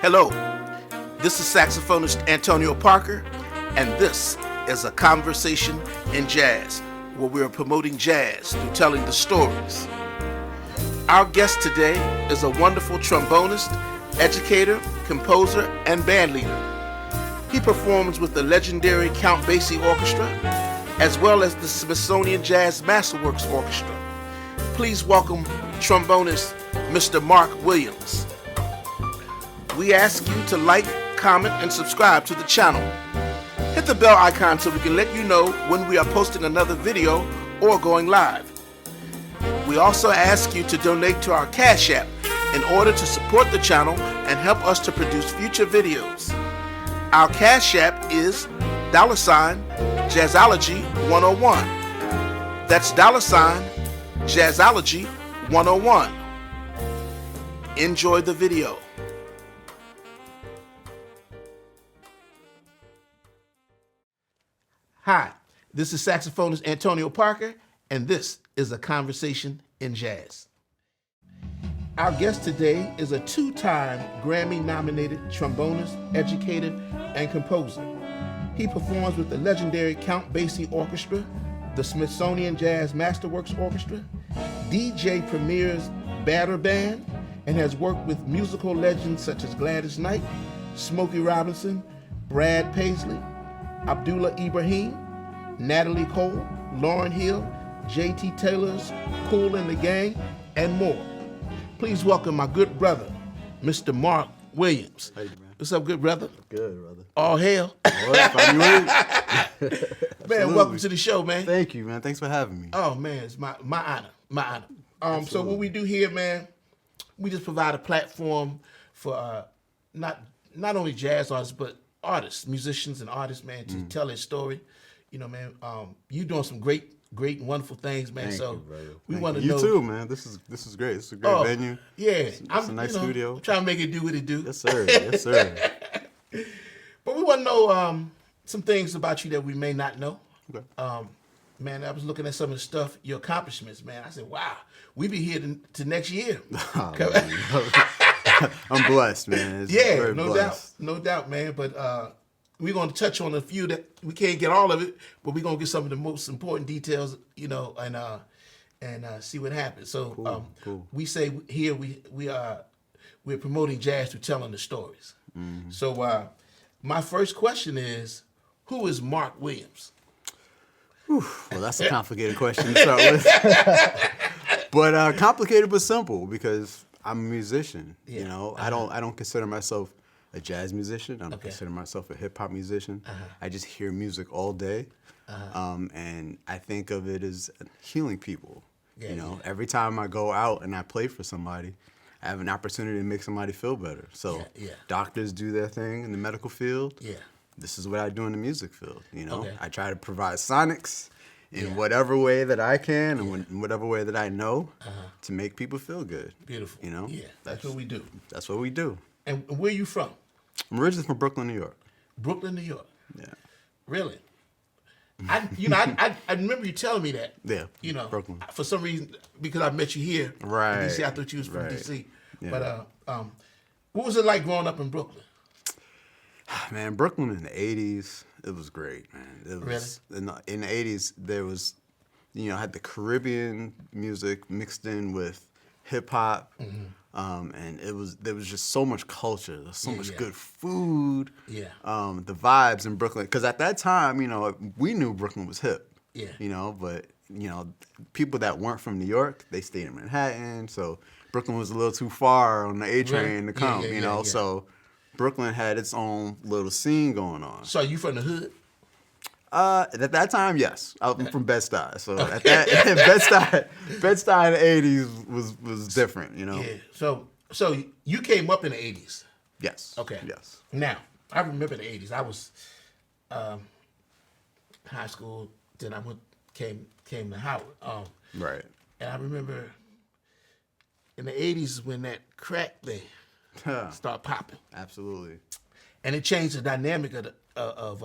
Hello, this is saxophonist Antonio Parker, and this is a conversation in jazz, where we are promoting jazz through telling the stories. Our guest today is a wonderful trombonist, educator, composer, and bandleader. He performs with the Legendary Count Basie Orchestra, as well as the Smithsonian Jazz Masters Orchestra. Please welcome trombonist Mr. Mark Williams. We ask you to like, comment, and subscribe to the channel. Hit the bell icon so we can let you know when we are posting another video or going live. We also ask you to donate to our Cash App in order to support the channel and help us to produce future videos. Our Cash App is $Jazzology 101. That's $Jazzology 101. Enjoy the video. Hi, this is saxophonist Antonio Parker, and this is a conversation in jazz. Our guest today is a two-time Grammy-nominated trombonist, educator, and composer. He performs with the Legendary Count Basie Orchestra, the Smithsonian Jazz Masters Orchestra, DJ Premier's Batter Band, and has worked with musical legends such as Gladys Knight, Smokey Robinson, Brad Paisley, Abdullah Ibrahim, Natalie Cole, Lauryn Hill, J.T. Taylor's Kool and the Gang, and more. Please welcome my good brother, Mr. Mark Williams. Hey, man. What's up, good brother? Good, brother. All hail. Man, welcome to the show, man. Thank you, man. Thanks for having me. Oh, man, it's my honor. So what we do here, man, we just provide a platform for not only jazz artists, but artists, musicians and artists, man, to tell their story. You know, man, you doing some great and wonderful things, man. Thank so you, brother. we Thank want to you. know. You too, man. This is great. This is a great venue. Yeah, it's a nice studio. I'm trying to make it do what it do. Yes, sir. Yes, sir. But we want to know some things about you that we may not know. Okay. Man, I was looking at some of the stuff, your accomplishments, man. I said, wow, we be here to next year. Oh, I'm blessed, man. Yeah, no doubt, man. But we're going to touch on a few that we can't get all of it, but we're going to get some of the most important details, you know, and see what happens. So cool. We say here we're promoting jazz through telling the stories. Mm-hmm. So my first question is, who is Mark Williams? Well, that's a complicated question to start with. But complicated but simple, because I'm a musician. Yeah. You know, I don't consider myself a jazz musician. I don't consider myself a hip hop musician. I just hear music all day, and I think of it as healing people. Yeah, you know, every time I go out and I play for somebody, I have an opportunity to make somebody feel better. So doctors do their thing in the medical field. Yeah. This is what I do in the music field. You know, I try to provide sonics in whatever way that I can and in whatever way that I know to make people feel good. Beautiful. You know? Yeah, that's what we do. That's what we do. And where are you from? I'm originally from Brooklyn, New York. Brooklyn, New York. Yeah. Really? I remember you telling me that. Yeah. You know, Brooklyn. For some reason, because I met you here in DC, I thought you was from DC. Yeah. But what was it like growing up in Brooklyn? Man, Brooklyn in the 80s, it was great, man. It was, really? In the 80s, there was, you know, had the Caribbean music mixed in with hip hop, and there was just so much culture. There was so much good food. Yeah. The vibes in Brooklyn, because at that time, you know, we knew Brooklyn was hip. Yeah. You know, but you know, people that weren't from New York, they stayed in Manhattan, so Brooklyn was a little too far on the A train to come. You know, so Brooklyn had its own little scene going on. So you from the hood? At that time, yes. I'm from Bed-Stuy. So at that Bed-Stuy in the 80s was different, you know. Yeah. So you came up in the 80s. Yes. Okay. Yes. Now, I remember the 80s. I was high school, then I came to Howard. Right. And I remember in the 80s when that crack thing started popping. Absolutely. And it changed the dynamic of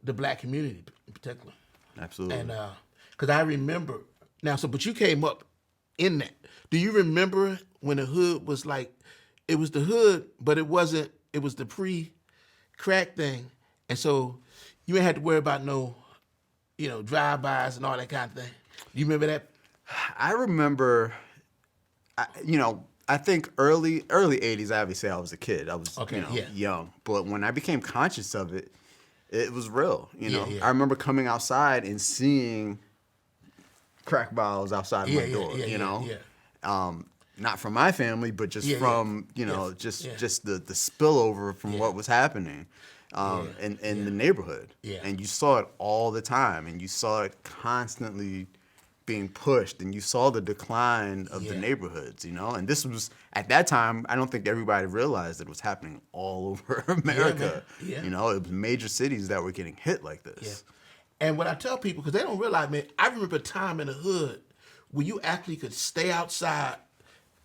the black community in particular. Absolutely. And because I remember now, but you came up in that. Do you remember when the hood was like it was the hood, but it wasn't. It was the pre-crack thing, and so you ain't had to worry about no, drive-bys and all that kind of thing. Do you remember that? I remember, I think early 80s, obviously I was a kid. I was, young. But when I became conscious of it, it was real, Yeah. I remember coming outside and seeing crack vials outside of my door, not from my family, but just from, just the spillover from what was happening in the neighborhood. Yeah. And you saw it all the time, and you saw it constantly being pushed, and you saw the decline of the neighborhoods, and this was, at that time, I don't think everybody realized that it was happening all over America. Yeah. It was major cities that were getting hit like this. Yeah. And what I tell people, because they don't realize, man, I remember a time in the hood where you actually could stay outside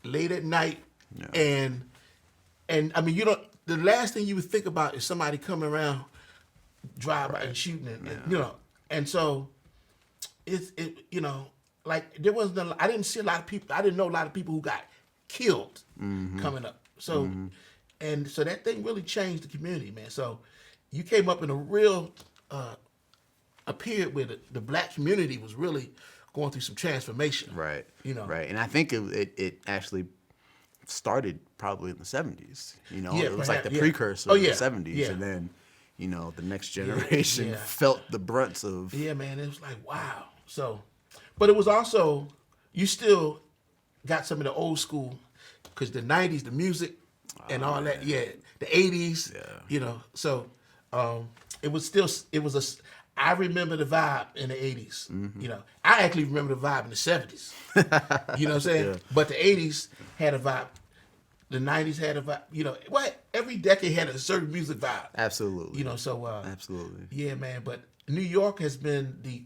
late at night, and I mean, the last thing you would think about is somebody coming around, drive by and shooting, and so like there wasn't. I didn't see a lot of people. I didn't know a lot of people who got killed coming up. So, and so that thing really changed the community, man. So, you came up in a real a period where the black community was really going through some transformation. Right. Right. And I think it actually started probably in the 70s. It was like the precursor of the 70s, and then the next generation felt the brunts of. Yeah, man. It was like, wow. So. But it was also, you still got some of the old school, because the 90s, the music and all that, the 80s, so I remember the vibe in the 80s, I actually remember the vibe in the 70s, you know what I'm saying? Yeah. But the 80s had a vibe, the 90s had a vibe, every decade had a certain music vibe. Absolutely. Absolutely. Yeah, man, but New York has been the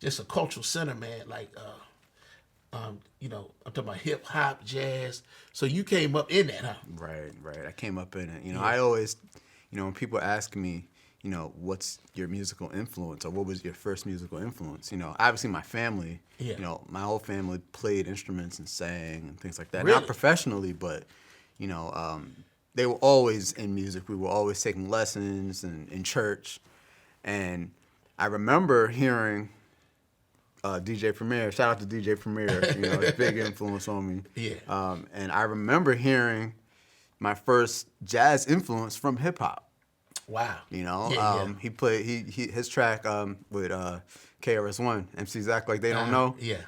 just a cultural center, man. Like, I'm talking about hip hop, jazz. So you came up in that, huh? Right. I came up in it. I always, when people ask me, what's your musical influence, or what was your first musical influence? Obviously my family. Yeah. My whole family played instruments and sang and things like that. Really? Not professionally, but they were always in music. We were always taking lessons and in church, and I remember hearing. DJ Premier, shout out to DJ Premier, a big influence on me. Yeah. And I remember hearing my first jazz influence from hip hop. Wow. He played his track with KRS-One, MCs Act Like They Don't Know. Yeah.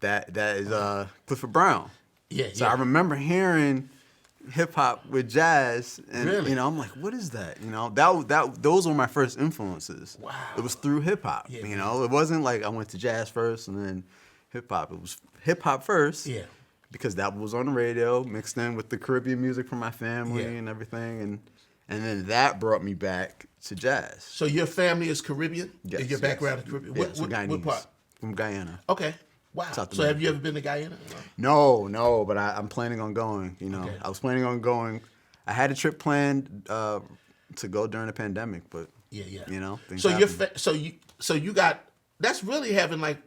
That is Clifford Brown. Yeah. So I remember hearing hip hop with jazz, and really? I'm like, what is that? Those were my first influences. Wow. It was through hip hop. Yeah, it wasn't like I went to jazz first and then hip hop. It was hip hop first. Yeah. Because that was on the radio, mixed in with the Caribbean music from my family and everything, and then that brought me back to jazz. So your family is Caribbean? Yes. Your background is Caribbean? What part? From Guyana. Okay. Wow. So have you ever been to Guyana? No, but I'm planning on going. Okay. I was planning on going. I had a trip planned to go during the pandemic, but things happen. So you got, that's really having like,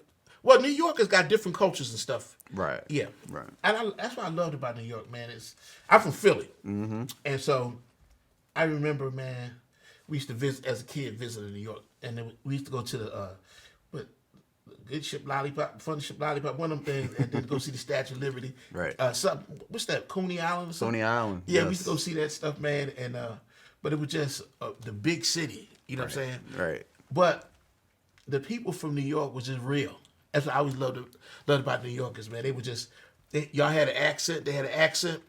well, New York has got different cultures and stuff. Right. Yeah. Right. And that's what I loved about New York, man. I'm from Philly, and so I remember, man, we used to visit as a kid, visiting New York, and then we used to go to the Good Ship Lollipop, Fun Ship Lollipop, one of them things, and then go see the Statue of Liberty. Right. What's that, Coney Island or something? Coney Island. Yeah, we used to go see that stuff, man. And but it was just the big city, you know what I'm saying? Right. But the people from New York was just real. That's what I always loved about New Yorkers, man. They were just, y'all had an accent. They had an accent.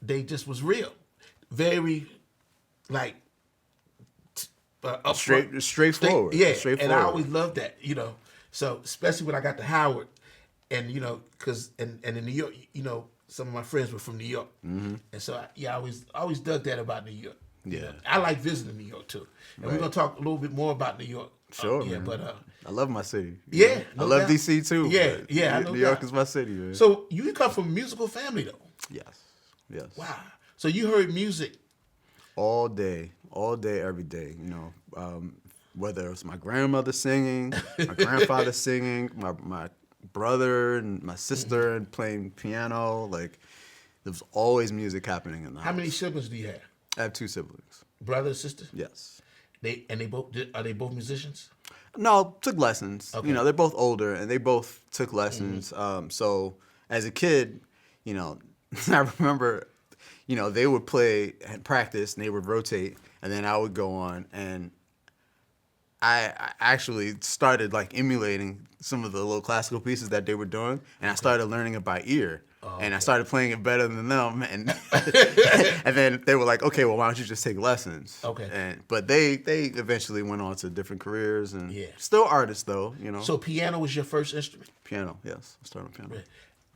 They just was real. Very, like, straightforward. Yeah, straightforward. And I always loved that, So especially when I got to Howard, and because in New York, some of my friends were from New York, and so I always dug that about New York. Yeah, I like visiting New York too, and we're gonna talk a little bit more about New York. Sure, yeah, man. But I love my city. Yeah, I love DC too. Yeah, New York is my city, man. So you come from a musical family though. Yes. Wow. So you heard music all day, every day. Whether it was my grandmother singing, my grandfather singing, my brother and my sister and playing piano. Like, there was always music happening in the house. How many siblings do you have? I have 2 siblings. Brother, sister? Yes. Are they both musicians? No, took lessons. Okay. You know, they're both older, and they both took lessons. So as a kid, you know, I remember, you know, they would play and practice, and they would rotate, and then I would go on, and I actually started like emulating some of the little classical pieces that they were doing, and I started learning it by ear. And I started playing it better than them, and and then they were like, "Okay, well, why don't you just take lessons?" Okay. But they eventually went on to different careers, and Yeah. still artists though, you know. So piano was your first instrument? Piano, yes, I started on piano. Right.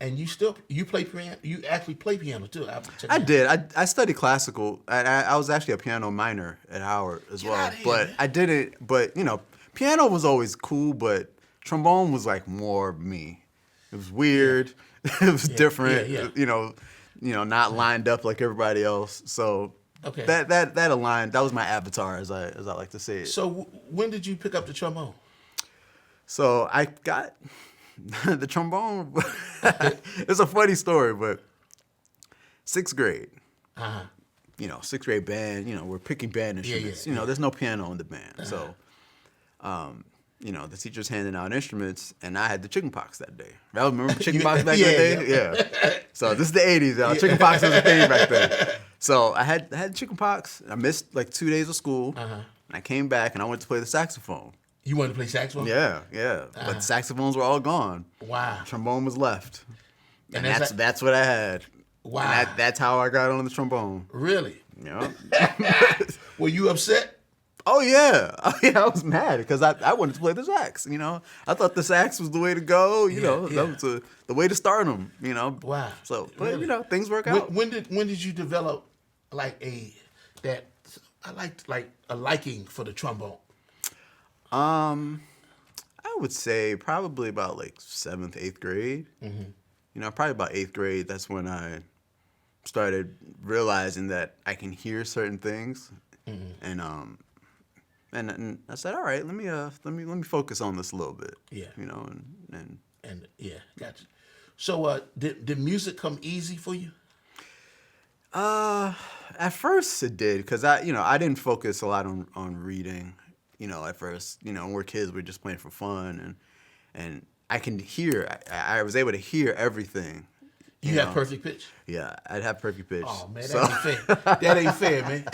And you play piano? You actually play piano too? I did. I studied classical, and I was actually a piano minor at Howard as well. outta here, But man. I didn't. But you know, piano was always cool, but trombone was like more me. It was weird. It was different. yeah. You know, not lined up like everybody else. So Okay. that aligned. That was my avatar, as I like to say it. So when did you pick up the trombone? So I got the trombone. It's a funny story, but 6th grade. You know, 6th grade band. You know, we're picking band instruments. yeah, You know, there's no piano in the band, so. You know, the teacher's handing out instruments, and I had the chicken pox that day. Y'all remember chicken pox back in the day? Yeah. So this is the 80s, y'all. Chicken pox was a thing back then. So I had chicken pox. I missed like 2 days of school. And I came back, and I went to play the saxophone. You wanted to play saxophone? Yeah. But the saxophones were all gone. Wow. Trombone was left. And that's that's what I had. Wow. And that's how I got on the trombone. Really? Yeah. Were you upset? Oh yeah, I was mad because I wanted to play the sax. You know, I thought the sax was the way to go. You know, that was the way to start them. You know. Wow. So, but Really? you know, things work out. When did you develop like a liking for the trombone? I would say probably about like 7th, 8th grade. You know, probably about 8th grade. That's when I started realizing that I can hear certain things, and I said, all right, let me focus on this a little bit. Yeah. You know, And yeah, gotcha. So did music come easy for you? At first it did, because I didn't focus a lot on reading. You know, at first, you know, when we're kids, we're just playing for fun, and I can hear. I was able to hear everything. You have perfect pitch? Yeah, I'd have perfect pitch. Oh man, that ain't fair. That ain't fair, man.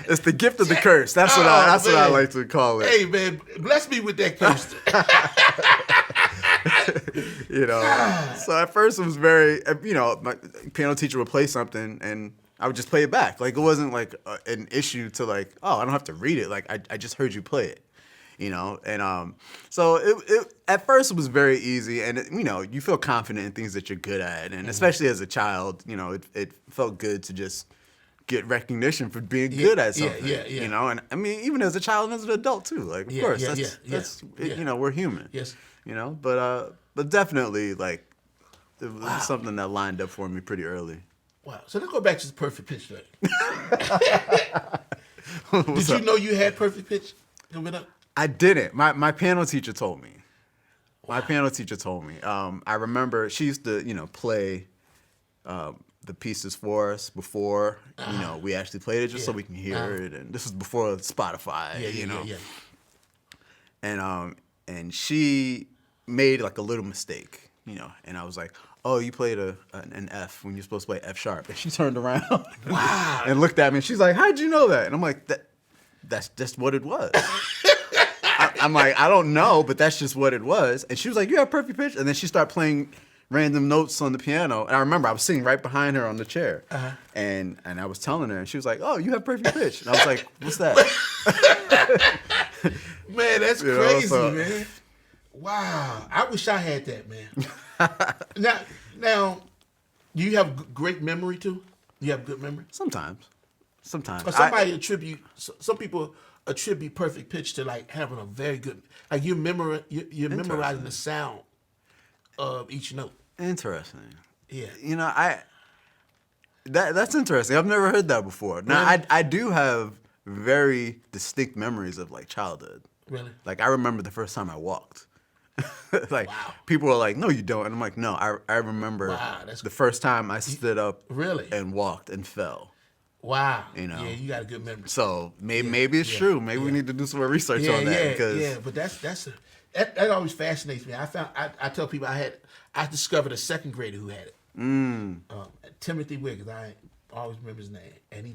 It's the gift of the curse. That's what I like to call it. Hey man, bless me with that curse. You know, so at first it was very, you know, my piano teacher would play something and I would just play it back. Like, it wasn't like an issue to like, oh, I don't have to read it. Like, I just heard you play it, you know? And so it at first it was very easy, and you know, you feel confident in things that you're good at. And especially as a child, you know, it felt good to just get recognition for being good at something. Yeah. You know, and I mean, even as a child and as an adult too. Like, of course, that's you know, we're human. Yes. You know, but definitely, like, it was something that lined up for me pretty early. Wow. So let's go back to the perfect pitch thing. Did you know you had perfect pitch coming up? I didn't. My piano teacher told me. My piano teacher told me. I remember she used to, you know, play the pieces for us before, you know, we actually played it just so we can hear it. And this was before Spotify, you know. And she made like a little mistake, you know, and I was like, oh, you played an F when you're supposed to play F sharp. And she turned around and looked at me, and she's like, how'd you know that? And I'm like, that's just what it was. I'm like, I don't know, but that's just what it was. And she was like, you have perfect pitch? And then she started playing random notes on the piano. And I remember I was sitting right behind her on the chair. And I was telling her, and she was like, oh, you have perfect pitch. And I was like, what's that? Man, that's crazy, man. Wow. I wish I had that, man. Now, do you have great memory too? You have good memory? Sometimes. Or some people attribute perfect pitch to like having a very good, like you're memorizing the sound of each note. Interesting. Yeah. You know, that's interesting. I've never heard that before. Now, Really? I do have very distinct memories of like childhood. Really? Like, I remember the first time I walked. Like Wow. people are like, no, you don't, and I'm like, no, I remember the first time I stood up Really? and walked and fell. Wow. You know? Yeah, you got a good memory. So maybe it's true. Maybe we need to do some more research on that. But that always fascinates me. I tell people I discovered a second grader who had it. Timothy Wiggins. I always remember his name, and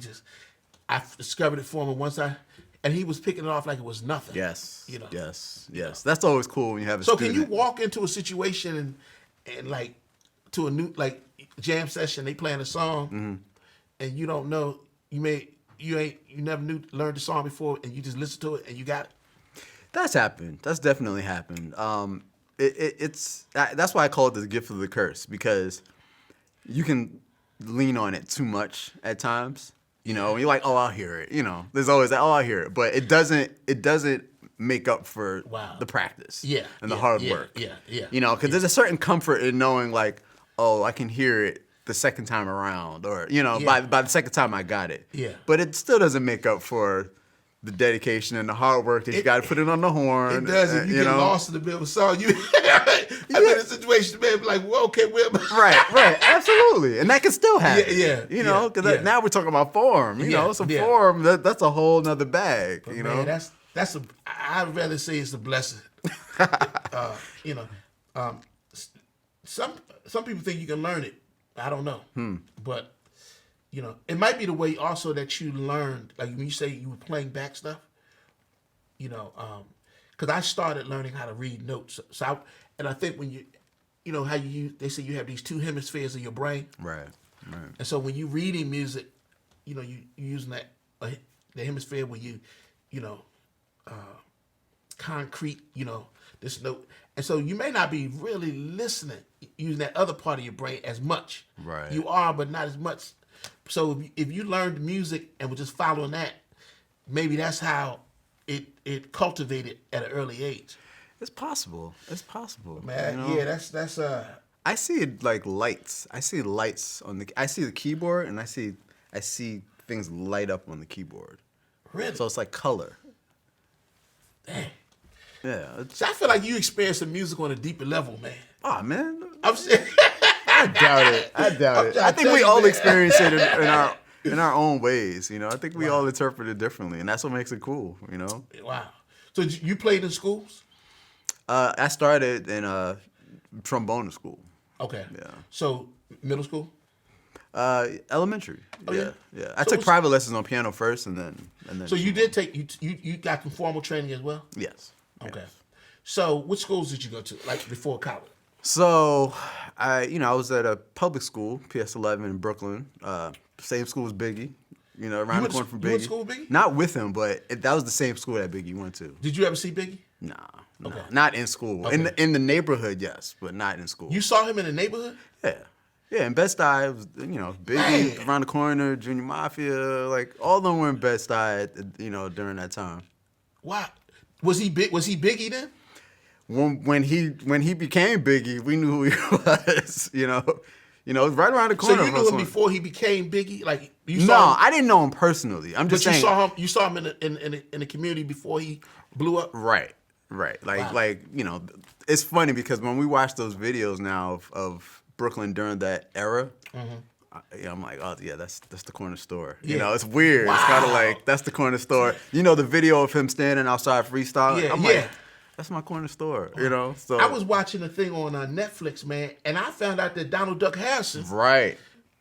I discovered it for him and he was picking it off like it was nothing. Yes. You know. Yes. That's always cool when you have a So student. can you walk into a situation and like to a new like jam session, they playing a song, and you don't know, you never learned the song before, and you just listen to it and you got it? That's happened. That's definitely happened. That's why I call it the gift of the curse, because you can lean on it too much at times. You know, and you're like, oh, I'll hear it. You know, there's always that, oh, I'll hear it, but it doesn't make up for the practice. And the hard work. You know, because there's a certain comfort in knowing, like, oh, I can hear it the second time around, or you know, by the second time I got it. But it still doesn't make up for the dedication and the hard work that you got to put it on the horn. It doesn't. You get lost in the middle of a song. I've been in a situation, man, like, well, okay, right, absolutely, and that can still happen. You know, because now we're talking about form. You know, so form that's a whole nother bag. But you man, know, I'd rather say it's a blessing. You know, some people think you can learn it. I don't know, but you know, it might be the way also that you learned. Like when you say you were playing back stuff, you know, because I started learning how to read notes. So I think when you know how they say you have these two hemispheres of your brain, right. And so when you're reading music, you know, you using that the hemisphere where you know, concrete, you know, this note, and so you may not be really listening using that other part of your brain as much. Right. You are, but not as much. So if you learned music and were just following that, maybe that's how it cultivated at an early age. It's possible. Man, you know? that's I see it like lights. I see lights I see the keyboard, and I see things light up on the keyboard. Really? So it's like color. Dang. Yeah. So I feel like you experienced the music on a deeper level, man. Oh man. I'm saying. I doubt it. I think we all experience it in our own ways. You know, I think we all interpret it differently, and that's what makes it cool. You know. Wow. So you played in schools? I started in trombone school. Okay. Yeah. So middle school? Elementary. Oh, yeah. I took private lessons on piano first, and then. So you did you got some formal training as well? Yes. Okay. Yes. So which schools did you go to, like before college? So I was at a public school, PS11 in Brooklyn. Same school as Biggie. You know, around the corner from Biggie. You went to school with Biggie? Not with him, but that was the same school that Biggie went to. Did you ever see Biggie? Nah. Okay. Not in school. Okay. In the neighborhood, yes, but not in school. You saw him in the neighborhood? Yeah, in Bed-Stuy, it was, Biggie, around the corner, Junior Mafia, like all of them were in Bed-Stuy, during that time. Wow. Was he Biggie then? When he became Biggie, we knew who he was. It was right around the corner. So you knew him before he became Biggie? Like you No, saw him, I didn't know him personally. I'm just saying. You saw him in the community before he blew up? Right. Like it's funny because when we watch those videos now of Brooklyn during that era, I'm like, oh yeah, that's the corner store. Yeah. It's weird. Wow. It's kind of like that's the corner store. The video of him standing outside freestyling. Yeah, I'm like, that's my corner store. So I was watching a thing on Netflix, man, and I found out that Donald Duck Harrison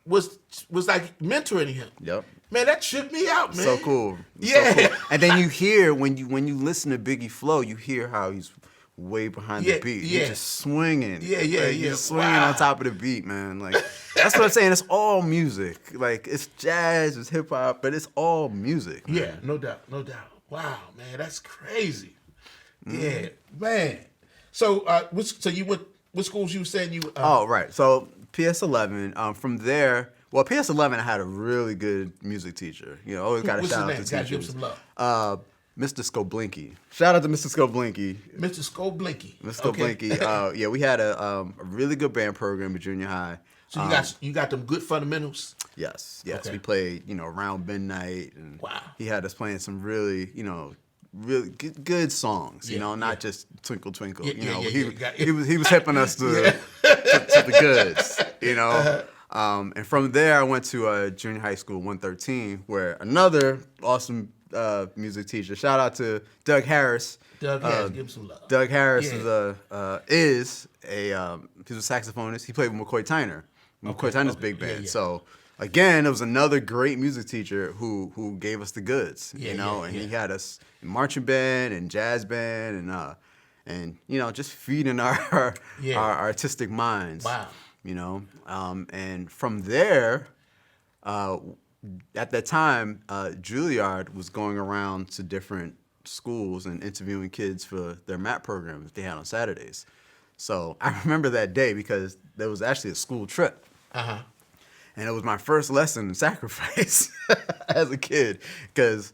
was like mentoring him. Yep. Man, that tripped me out, man. So cool. Yeah. So cool. And then you hear when you listen to Biggie flow, you hear how he's way behind the beat. Yeah. He's just swinging. Yeah. He's swinging on top of the beat, man. Like that's what I'm saying. It's all music. Like it's jazz, it's hip hop, but it's all music. Man. Yeah, no doubt. Wow, man, that's crazy. Yeah, man. So, what schools you were saying you? Right. So PS11. From there, PS11 I had a really good music teacher. Always got to shout out to teachers. Gotta give some love. Mr. Skoblinky. Shout out to Mr. Skoblinky. Mr. Skoblinky. Mr. Skoblinky. We had a really good band program at junior high. So you got them good fundamentals. Yes. Okay. We played around midnight, and wow. he had us playing some really really good songs, you know, not just Twinkle Twinkle. Yeah, you know, yeah. he was hipping us to the goods, you know. And from there, I went to junior high school 113, where another awesome music teacher. Shout out to Doug Harris. Doug Harris, give him some love. Doug Harris is a he's a saxophonist. He played with McCoy Tyner. McCoy Tyner's big band. Yeah. So again, it was another great music teacher who gave us the goods. You know, and he had us in marching band and jazz band and you know, just feeding our artistic minds. Wow. You know, and from there, at that time, Juilliard was going around to different schools and interviewing kids for their MAP programs they had on Saturdays. So I remember that day because there was actually a school trip. Uh-huh. And it was my first lesson in sacrifice as a kid because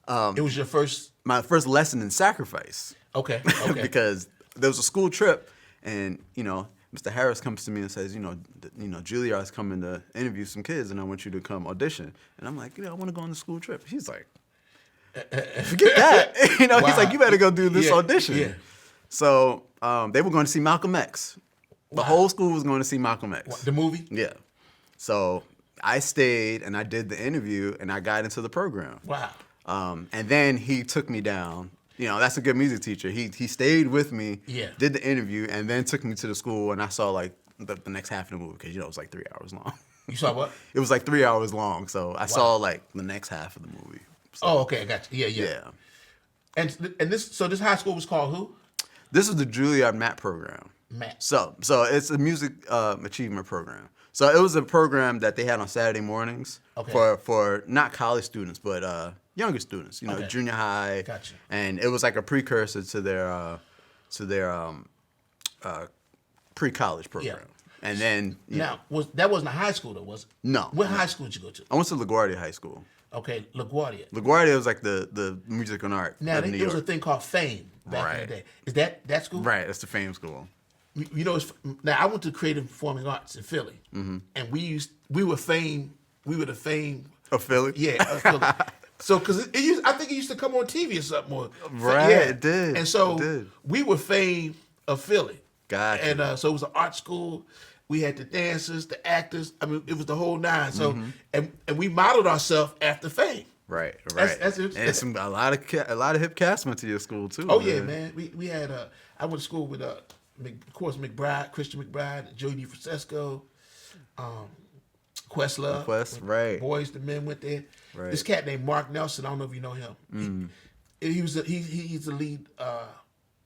it was your first? My first lesson in sacrifice. Okay. Because there was a school trip and, you know, Mr. Harris comes to me and says, you know, Juilliard's coming to interview some kids and I want you to come audition. And I'm like, you know, I want to go on the school trip. He's like, forget that. You know, he's like, you better go do this audition. Yeah. So they were going to see Malcolm X. The whole school was going to see Malcolm X. What, the movie? Yeah. So I stayed and I did the interview and I got into the program. Wow. And then he took me down. You know, that's a good music teacher. He stayed with me, did the interview, and then took me to the school and I saw like the next half of the movie because, you know, it was like 3 hours long. You saw what? It was like 3 hours long. So I saw like the next half of the movie. So, okay, I got you. Yeah. Yeah. And this high school was called who? This is the Juilliard MAP program. MAP. So it's a music achievement program. So it was a program that they had on Saturday mornings for not college students, but younger students, you know, junior high. Gotcha. And it was like a precursor to their pre-college program. Yeah. And then that wasn't a high school though, was it? No. What high school did you go to? I went to LaGuardia High School. Okay, LaGuardia. LaGuardia was like the music and art Now of New there was York. a thing called Fame back in the day. Is that school? Right, that's the Fame school. You know, now I went to Creative Performing Arts in Philly, and we were the Fame Of Philly? Yeah, of Philly. So, because I think it used to come on TV or something. Right, it did. And so we were Fame of Philly. Gotcha. And so it was an art school. We had the dancers, the actors. I mean, it was the whole nine. So, and we modeled ourselves after Fame. Right. That's And a lot of hip cats went to your school too. Oh yeah, man. We had I went to school with of course Christian McBride, Jody DeFrancesco, Questlove. Right. Boys the Men went there. Right. This cat named Mark Nelson. I don't know if you know him. He's the lead.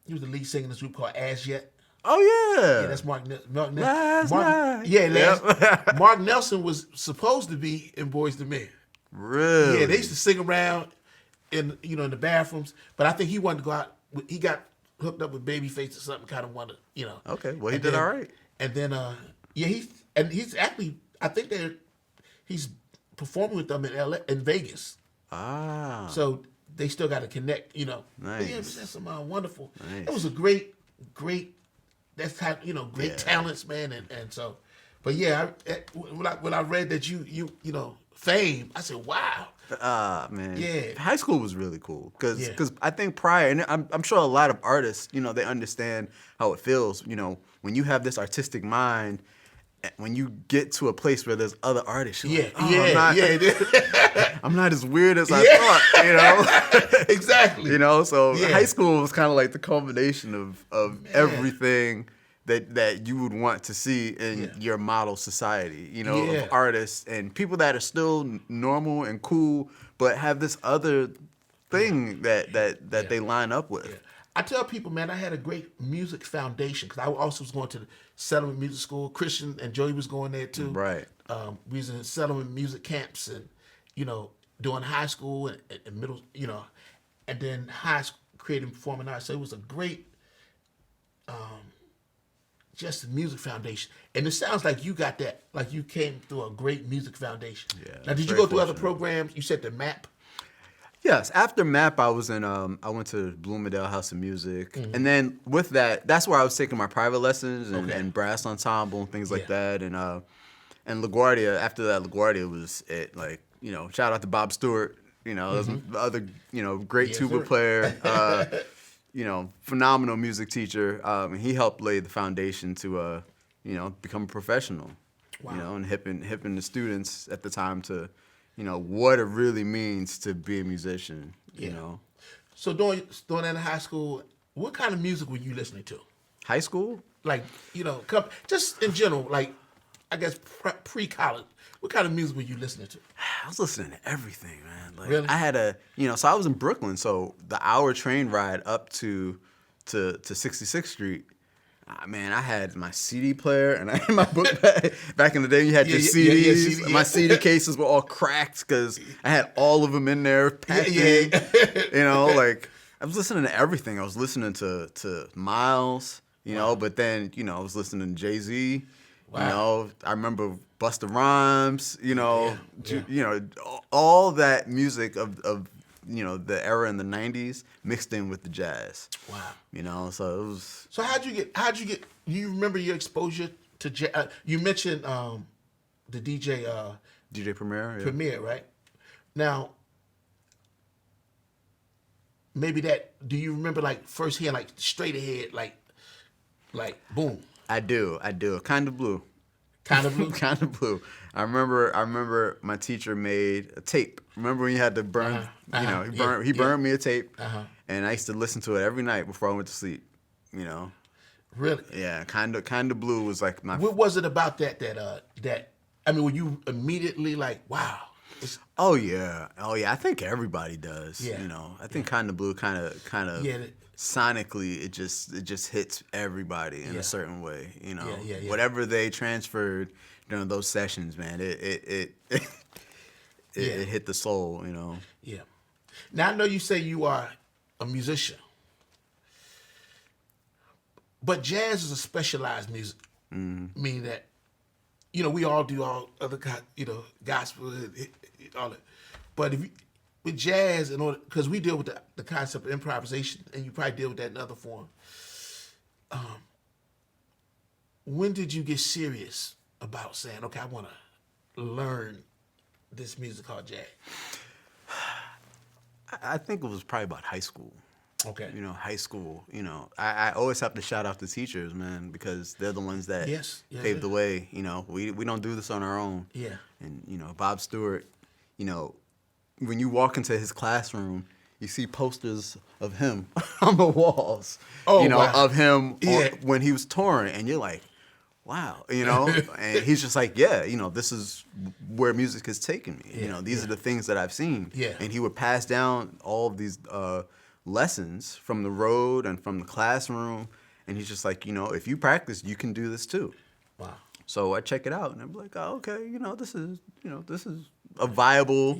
He was the lead singer in this group called As Yet. Oh yeah. Yeah, that's Mark Nelson. Last night. Yeah, Mark Nelson was supposed to be in Boys the Men. Really? Yeah, they used to sing around in the bathrooms, but I think he wanted to go out. He got hooked up with Babyface or something. Kind of wanted, Okay, well he did all right. And then he's actually, I think he's performing with them in Vegas. Ah. So they still got to connect. Nice. But yeah, that's some wonderful. Nice. It was a great. That's how great talents, man, and so. But yeah, when I read that you Fame, I said, wow. Man. Yeah. High school was really cool because I think prior, and I'm sure a lot of artists, they understand how it feels, when you have this artistic mind, when you get to a place where there's other artists, you're I'm not as weird as I thought, Exactly. So high school was kind of like the culmination of everything that you would want to see in your model society, of artists and people that are still normal and cool, but have this other thing that they line up with. Yeah. I tell people, man, I had a great music foundation because I also was going to the Settlement Music School. Christian and Joey was going there too. Right. We was in Settlement music camps and, doing high school and middle, and then high school creative performing arts. So it was a great, just music foundation. And it sounds like you got that, like you came through a great music foundation. Yeah. Now, did you go through other programs? You said the MAP? Yes. After MAP, I was in. I went to Bloomingdale House of Music, and then with that, that's where I was taking my private lessons and brass ensemble and things like that. And LaGuardia. After that, LaGuardia was it. Like shout out to Bob Stewart. You know, there's other, great Yes, tuba sir. player. Phenomenal music teacher. And he helped lay the foundation to, become a professional. Wow. And hipping the students at the time to, what it really means to be a musician. Yeah. You know, So during that in high school, what kind of music were you listening to? high school. Like, just in general, like, I guess pre-college, what kind of music were you listening to? I was listening to everything, man. Like, Really? I had so I was in Brooklyn, so the hour train ride up to 66th Street. Man, I had my CD player and I had my book bag. Back in the day, you had your CDs. CD, My CD cases were all cracked because I had all of them in there packed in. Like, I was listening to everything. I was listening to Miles, but then, I was listening to Jay-Z. Wow. I remember Busta Rhymes, all that music of the era in the 90s mixed in with the jazz. Wow. So it was. So how'd you get, you remember your exposure to jazz? You mentioned the DJ DJ Premier. Yeah. Premier, right? Now, maybe do you remember like first hearing like straight ahead, like boom? I do. Kind of blue. Kind of blue? Kind of blue. I remember my teacher made a tape. Remember when you had to burn, he burned me a tape, and I used to listen to it every night before I went to sleep, Really? Yeah, kind of blue was like my. What was it about that? I mean, were you immediately like, wow? Oh yeah. I think everybody does. Yeah. I think kind of blue, kind of. Yeah. Sonically, it just hits everybody in a certain way. Yeah. Whatever they transferred during those sessions, man, it hit the soul. Yeah. Now I know you say you are a musician, but jazz is a specialized music, meaning that we all do all other gospel, all that. But with jazz, because we deal with the concept of improvisation, and you probably deal with that in other form. When did you get serious about saying, okay, I want to learn this music called jazz? I think it was probably about high school. Okay. High school. I always have to shout out the teachers, man, because they're the ones that paved the way. We don't do this on our own. Yeah. And Bob Stewart, when you walk into his classroom, you see posters of him on the walls. Oh, wow. Of him when he was touring, and you're like, wow, and he's just like, this is where music has taken me. These are the things that I've seen. Yeah. And he would pass down all of these lessons from the road and from the classroom, and he's just like, if you practice, you can do this too. Wow. So I check it out, and I'm like, oh, okay, this is a viable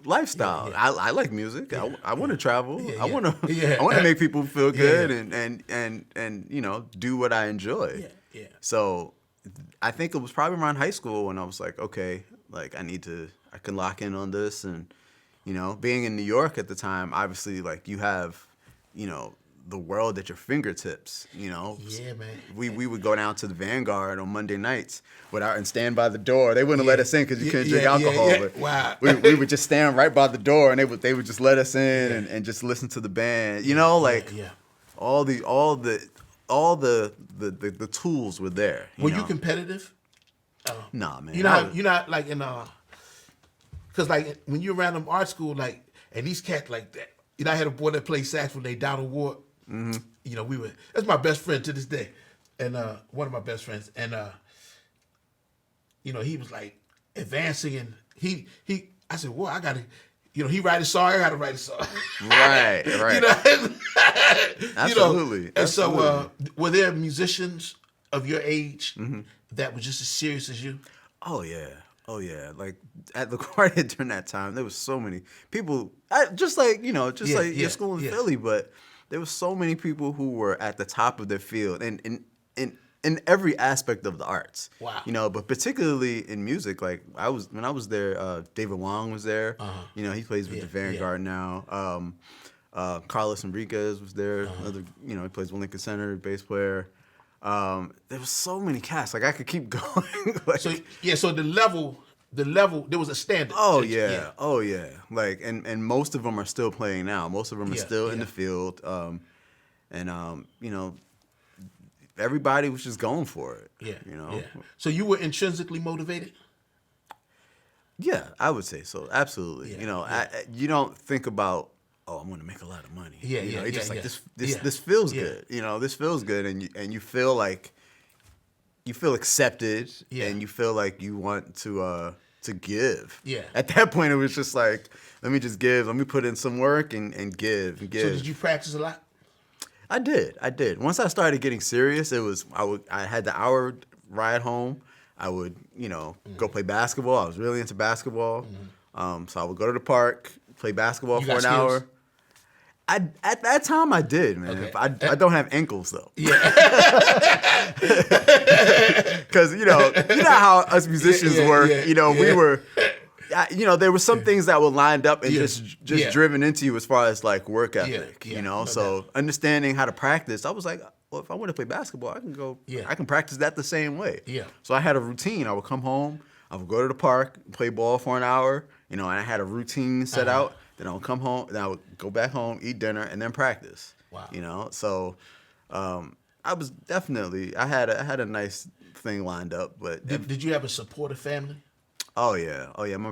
lifestyle. Yeah. I like music. I want to travel. Yeah, I want to make people feel good and do what I enjoy. Yeah. So I think it was probably around high school when I was like, okay, like I can lock in on this. And being in New York at the time, obviously, like you have the world at your fingertips. Yeah, man. We would go down to the Vanguard on Monday nights and stand by the door. They wouldn't let us in because you couldn't drink alcohol. Yeah. But Wow. we would just stand right by the door, and they would just let us in and just listen to the band. All the tools were there. Were you competitive? Nah, man. You're not like in because like when you're around them art school, like, and these cats like that. I had a boy that played saxophone named Donald Ward. Mm-hmm. That's my best friend to this day, and one of my best friends, and he was like advancing, and I said, well, I gotta, he write a song, I gotta write a song. Right. Absolutely. And so, were there musicians of your age that were just as serious as you? Oh yeah. Like at the quartet during that time, there was so many people. Just like your school in Philly, but there was so many people who were at the top of their field and in every aspect of the arts. Wow. But particularly in music, like when I was there, David Wong was there. He plays with the Vanguard now. Carlos Enriquez was there. Another, he plays with Lincoln Center, bass player. There was so many cats. Like I could keep going. So the level the level, there was a standard. Oh yeah. Oh yeah. Like and most of them are still playing now. Most of them are still in the field. You know, everybody was just going for it. Yeah. You know. Yeah. So you were intrinsically motivated? Yeah, I would say so. Absolutely. Yeah, You know, yeah. you don't think about, oh, I'm going to make a lot of money. Yeah, you know, yeah, it's just yeah, like yeah. this feels Yeah. good. You know, this feels good, and you feel like you feel accepted, Yeah. and you feel like you want to give. Yeah. At that point, it was just like, let me just give. Let me put in some work and give and give. So did you practice a lot? I did. Once I started getting serious, I had the hour ride home. I would, you know, go play basketball. I was really into basketball. So I would go to the park, play basketball You for got an skills? hour. At that time I did, man. Okay. I don't have ankles though. Yeah. Cause you know how us musicians Yeah, work. yeah, You know, we yeah. were you know, there were some things that were lined up and Yeah, just yeah. driven into you as far as like work ethic. yeah, You know, no so doubt. understanding how to practice, I was like, well, if I want to play basketball, I can go. Yeah. I can practice that the same way. Yeah. So I had a routine. I would come home. I would go to the park, play ball for an hour. You know, and I had a routine set out. Then I would come home. Then I would go back home, eat dinner, and then practice. Wow. You know, so I was definitely. I had a nice thing lined up, but Did you have a supportive family? oh yeah.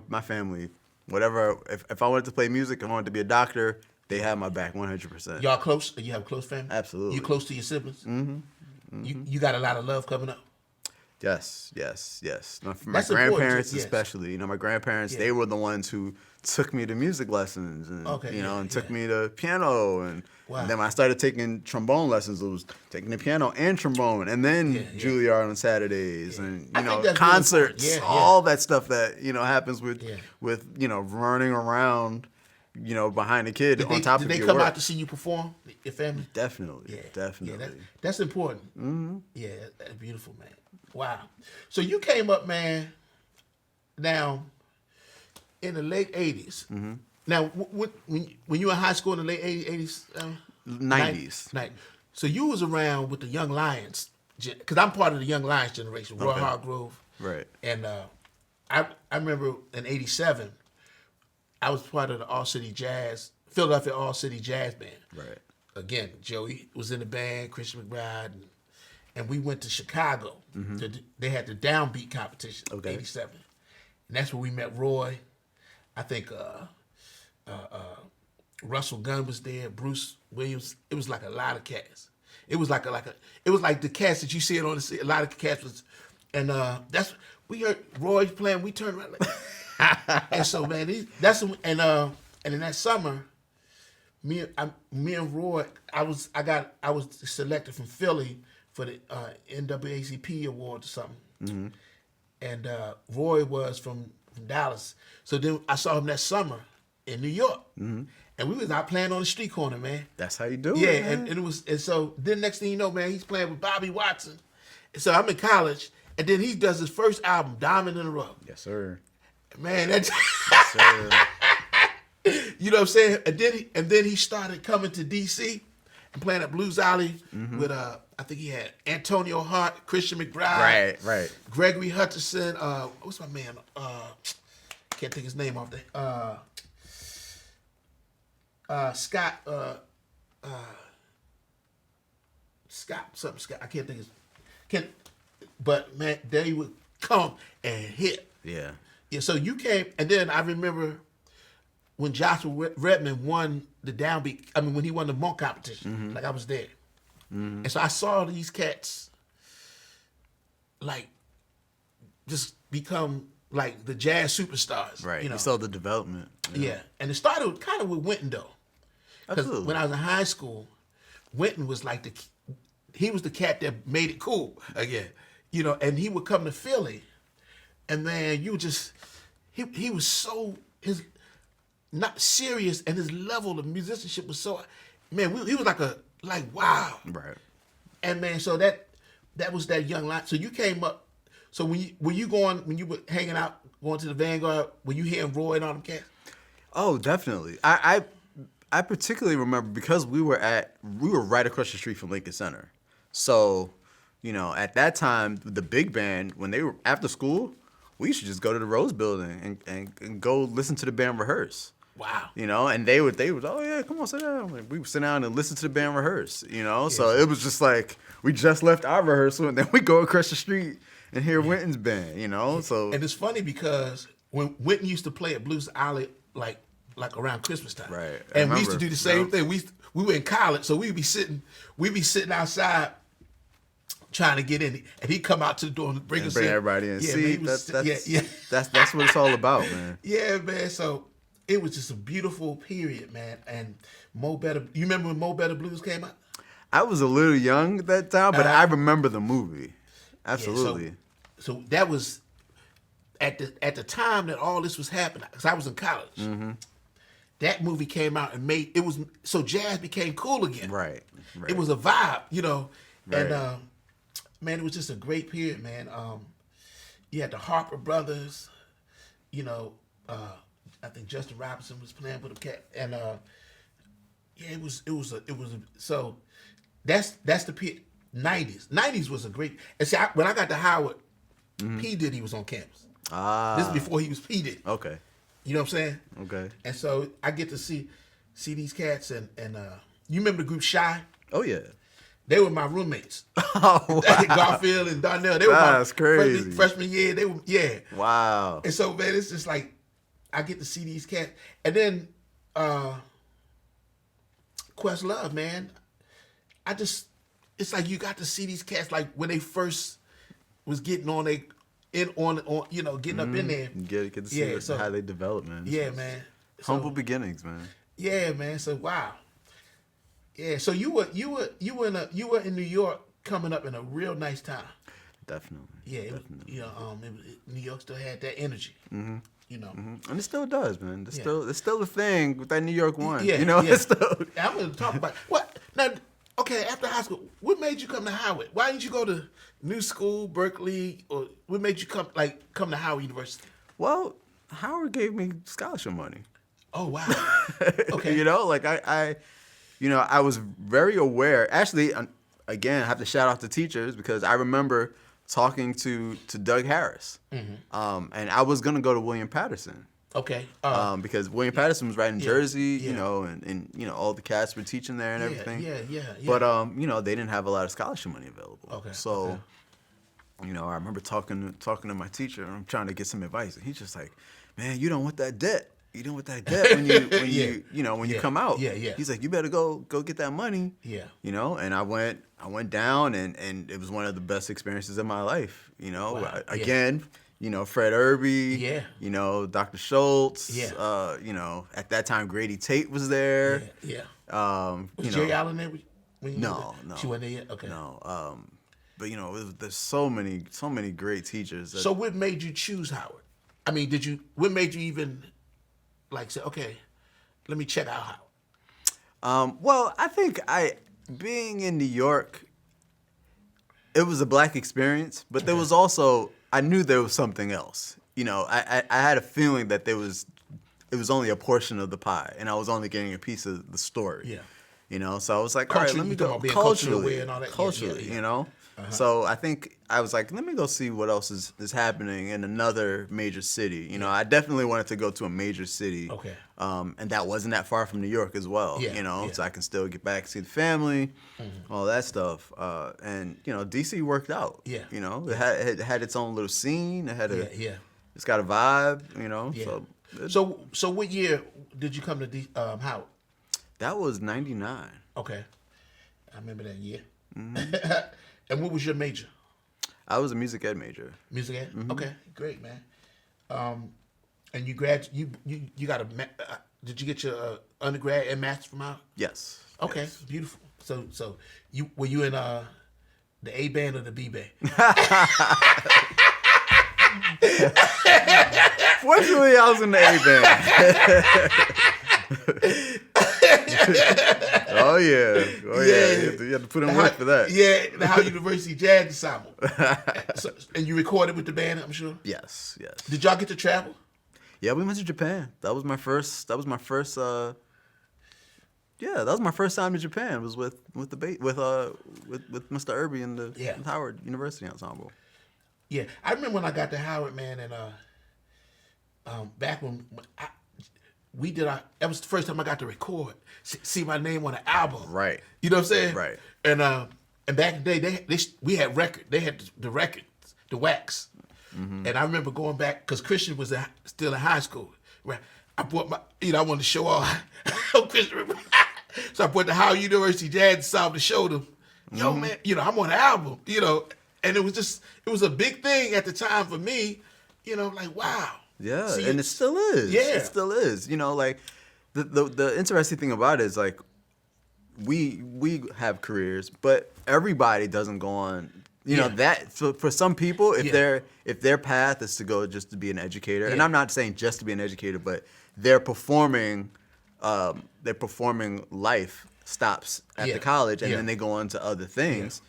My family. Whatever. If I wanted to play music, I wanted to be a doctor. They had my back 100%. Y'all close? You have a close family? Absolutely. You close to your siblings? Mm-hmm. You got a lot of love coming up? Yes. My That's important, grandparents, yes. especially. You know, my grandparents, Yeah. they were the ones who took me to music lessons and Okay, you know, yeah, and took yeah. me to piano and Wow. then when I started taking trombone lessons, it was taking the piano and trombone and then Yeah. Juilliard on Saturdays and I you think know, that's really concerts, important. Yeah, all that stuff that, you know, happens with Yeah. you know, running around, you know, behind a kid on top Did of they your come work. out to see you perform, your family? Definitely. Yeah, Definitely. that's important. Mm-hmm. Yeah, that's beautiful, man. Wow. So you came up, man, now in the late 80s. Mm-hmm. Now, when you were in high school in the late 80s? 90s. So you was around with the Young Lions, because I'm part of the Young Lions generation, Roy Okay. Hargrove. Right. And I remember in 87, I was part of the Philadelphia All-City Jazz Band. Right. Again, Joey was in the band, Christian McBride, and we went to Chicago. They had the downbeat competition, Okay. 87. And that's where we met Roy. I think Russell Gunn was there, Bruce Williams. It was like a lot of cats. It was like it was like the cats that you see it on the, a lot of cats was, and we heard Roy playing. We turned around like, and so man, and in that summer, me and Roy, I was selected from Philly for the NAACP award or something, and Roy was from Dallas. So then I saw him that summer in New York, and we was out playing on the street corner, man. That's how you do it. Yeah, man. and it was, and so then next thing you know, man, he's playing with Bobby Watson. And so I'm in college, and then he does his first album, Diamond in the Rough. Yes, sir. Man, that's Yes, sir. you know what I'm saying. And then he started coming to DC and playing at Blues Alley with I think he had Antonio Hart, Christian McBride, Right. Gregory Hutchinson. What's my man? Can't think his name off there. Scott. Scott. I can't think his. But man, they would come and hit. Yeah. Yeah. So you came, and then I remember when Joshua Redman won the downbeat. I mean, when he won the monk competition, like I was there, and so I saw these cats, like, just become like the jazz superstars. Right. You know. You saw the development. Yeah, and it started kind of with Winton though, because Absolutely. when I was in high school, Winton was like he was the cat that made it cool again, you know. And he would come to Philly, and man, he was so not serious, and his level of musicianship was so, man, he was like wow, Right. and man, so that was that Young Lion. So you came up. So when you were hanging out, going to the Vanguard, were you hearing Roy and all them cats? Oh, definitely. I particularly remember because we were right across the street from Lincoln Center. So, you know, at that time, the big band, when they were after school, we used to just go to the Rose Building and go listen to the band rehearse. Wow. You know, and they would, oh yeah, come on, sit down. Like, we would sit down and listen to the band rehearse, you know? Yeah, so it was just like, we just left our rehearsal and then we go across the street and hear Wynton's band, you know? So And it's funny because when Wynton used to play at Blues Alley, like around Christmas time. Right. And we used to do the same Yep. thing. We were in college, so we'd be sitting outside trying to get in, and he'd come out to the door and bring us in. everybody in. Yeah, See, man, that's what it's all about, man. Yeah, man. So it was just a beautiful period, man. And Mo Better. You remember when Mo Better Blues came out? I was a little young at that time, but I remember the movie. Absolutely. Yeah, so that was at the time that all this was happening, because I was in college. Mm-hmm. That movie came out and so jazz became cool again. Right. It was a vibe, you know. Right. And man, it was just a great period, man. You had the Harper brothers, you know. I think Justin Robinson was playing with the cat, and yeah, it was so that's the period. 90s was a great. And see, when I got to Howard, P Diddy was on campus. This is before he was P Diddy. Okay. You know what I'm saying? Okay. And so I get to see these cats, and you remember the group Shy? Oh yeah. They were my roommates. Oh, wow. Garfield and Darnell. They were That's my crazy. freshman year. They were, yeah. Wow. And so, man, it's just like I get to see these cats, and then Questlove, man. It's like you got to see these cats like when they first was getting on you know, getting up in there. Get to see how they develop, man. Yeah, man. Humble beginnings, man. Yeah, man. So wow. Yeah. So you were in New York coming up in a real nice time. Definitely. Yeah. You know, New York still had that energy. Mm-hmm. You know. Mm-hmm. And it still does, man. It's still a thing with that New York one. Yeah. You know, yeah. it's still. I'm going to talk about what now. Okay, after high school, what made you come to Howard? Why didn't you go to New School, Berkeley, or what made you come to Howard University? Well, Howard gave me scholarship money. Oh wow. Okay. You know, like I was very aware. Actually, again, I have to shout out to teachers because I remember talking to Doug Harris, and I was gonna go to William Patterson. Okay. Because William Patterson was right in Jersey, you know, and you know all the cats were teaching there and everything. Yeah. But you know, they didn't have a lot of scholarship money available. Okay. So, you know, I remember talking to my teacher, and I'm trying to get some advice, and he's just like, "Man, you don't want that debt. You don't want that debt when you come out." Yeah. He's like, "You better go get that money." Yeah. You know, and I went down, and it was one of the best experiences of my life. You know, Wow. Again. You know, Fred Irby. Yeah. You know, Dr. Schultz. Yeah. You know, at that time, Grady Tate was there. Yeah. Was you Jerry know, Allen there? When you no. She wasn't there yet? Okay. No. But, you know, there's so many great teachers. So what made you choose Howard? I mean, what made you even, like, say, okay, let me check out Howard? Well, I think being in New York, it was a black experience, but there was also, I knew there was something else. You know, I had a feeling that it was only a portion of the pie, and I was only getting a piece of the story. Yeah. You know, so I was like, all right, let me go culturally, and all that. culturally, Yeah. you know? So I think I was like, let me go see what else is happening in another major city. You know, I definitely wanted to go to a major city. Okay. And that wasn't that far from New York as well, Yeah, you know, yeah. so I can still get back, see the family, all that stuff. And, you know, DC worked out. Yeah. You know, it had its own little scene. It had it's got a vibe, you know. Yeah. So what year did you come to Howard? That was 99. Okay. I remember that year. And what was your major? I was a music ed major. Music ed? Okay, great, man. And you you got did you get your undergrad and master's from Howard? Yes. Okay, Yes. beautiful. So were you in the A band or the B band? Fortunately, I was in the A band. Oh yeah. You have to put in work for that. Yeah, the Howard University Jazz Ensemble. And you recorded with the band, I'm sure. Yes. Did y'all get to travel? Yeah, we went to Japan. That was my first. That was my first time to Japan. It was with Mr. Irby and the Howard University Ensemble. Yeah, I remember when I got to Howard, man, and back when we did that was the first time I got to record, see my name on an album. Right. You know what I'm saying? Right. And back in the day, we had they had the records, the wax. Mm-hmm. And I remember going back because Christian was still in high school. Right. I bought my, I wanted to show off Christian. So I bought the Howard University Jazz Sound to show them, yo, man, I'm on the album, and it was a big thing at the time for me, like, wow. Yeah, See, and it still is. Yeah. It still is. Like, the interesting thing about it is, like, we have careers, but everybody doesn't go on. That for some people, if their path is to go just to be an educator, and I'm not saying just to be an educator, but their performing life stops at the college, and then they go on to other things.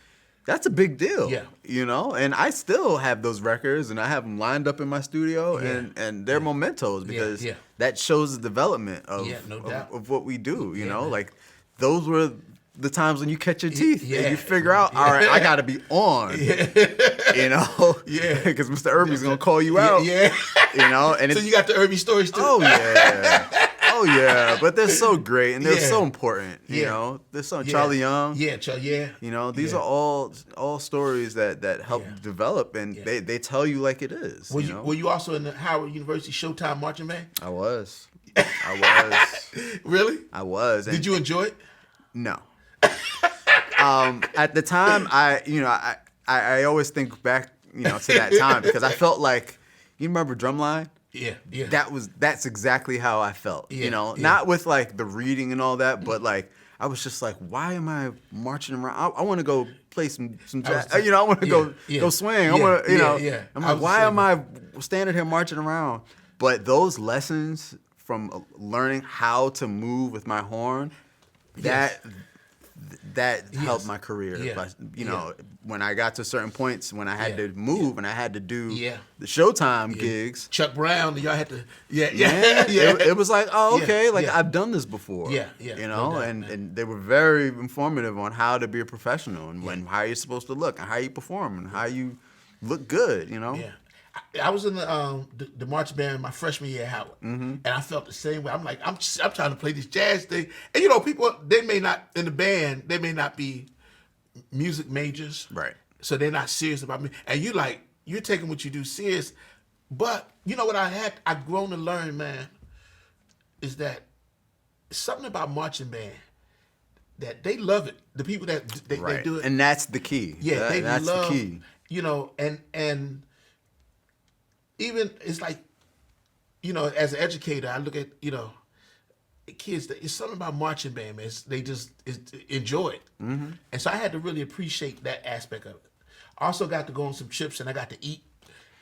That's a big deal. And I still have those records, and I have them lined up in my studio, and they're mementos because that shows the development of what we do. Like, those were the times when you catch your teeth and you figure out, all right, I got to be on. Because Mr. Irby's gonna call you out. And so you got the Irby stories too. Oh yeah, but they're so great and they're so important. There's some Charlie Young. These are all stories that help develop, and they tell you like it is. Were you also in the Howard University Showtime marching band? I was. Really? I was. Did you enjoy it? No. At the time, I always think back, to that time because I felt like, you remember Drumline? Yeah. That's exactly how I felt. Not with like the reading and all that, but like I was just like, why am I marching around? I want to go play some jazz. I want to go swing. I want to, I'm like, why am I standing here marching around? But those lessons from learning how to move with my horn, that helped my career. But, when I got to certain points, when I had to move and I had to do the Showtime gigs. Chuck Brown, y'all had to, It was like, oh, okay, I've done this before. No doubt. And they were very informative on how to be a professional and how you're supposed to look and how you perform and how you look good, Yeah. I was in the marching band my freshman year at Howard, and I felt the same way. I'm like, I'm trying to play this jazz thing, and people they may not in the band, they may not be music majors, right? So they're not serious about me, and you're taking what you do serious. But you know what I've grown to learn, man, is that something about marching band that they love it. The people that they do it, and that's the key. Yeah, that's love, the key. And even it's like, as an educator, I look at, kids, it's something about marching band, man. They just enjoy it. Mm-hmm. And so I had to really appreciate that aspect of it. I also got to go on some trips and I got to eat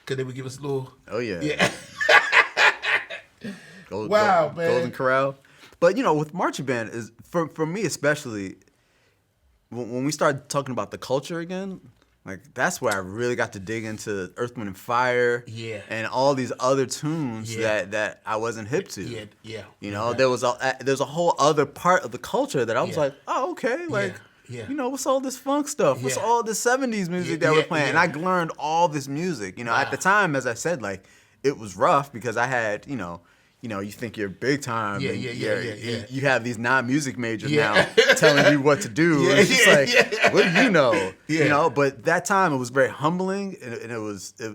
because they would give us a little. Oh, yeah. Yeah. Man. Golden Corral. But, with marching band, is for me especially, when we started talking about the culture again, like, that's where I really got to dig into Earth, Wind, and Fire and all these other tunes that I wasn't hip to. There was a whole other part of the culture that I was like, oh, okay, like, what's all this funk stuff? What's all this 70s music that we're playing? And I learned all this music. At the time, as I said, like, it was rough because I had, you think you're big time. You have these non-music majors now telling you what to do. It's just like, what do you know? But that time it was very humbling, and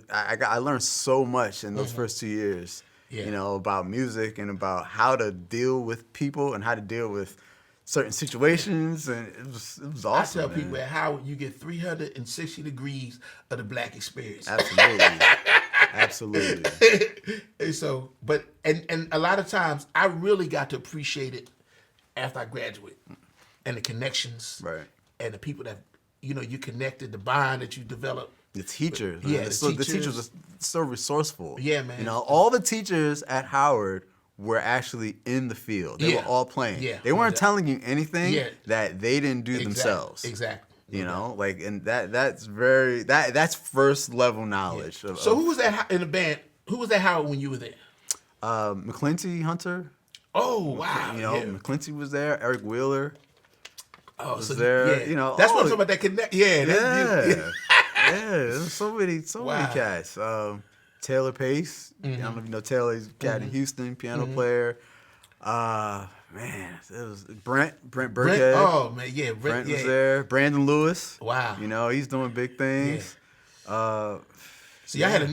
I learned so much in those first 2 years. About music and about how to deal with people and how to deal with certain situations, and it was awesome. I tell people at Howard, you get 360 degrees of the black experience. Absolutely. And so, and a lot of times I really got to appreciate it after I graduated, and the connections, right, and the people that you connected, the bond that you developed. The teachers, the teachers are so resourceful. Yeah, man. All the teachers at Howard were actually in the field. They were all playing. Yeah, they weren't telling you anything that they didn't do themselves. Exactly. And that's first level knowledge. So who was that in the band? Who was that Howard when you were there? McClinty Hunter. Oh, wow. McClinty was there. Eric Wheeler was so there. that's what I'm talking about. That connect. Yeah. there's so many cats. Taylor Pace. I don't know if you know Taylor. He's a cat in Houston, piano player. Man, it was Brent Burkhead. Oh man, yeah, Brent was there. Brandon Lewis. Wow. You know, he's doing big things. So y'all had a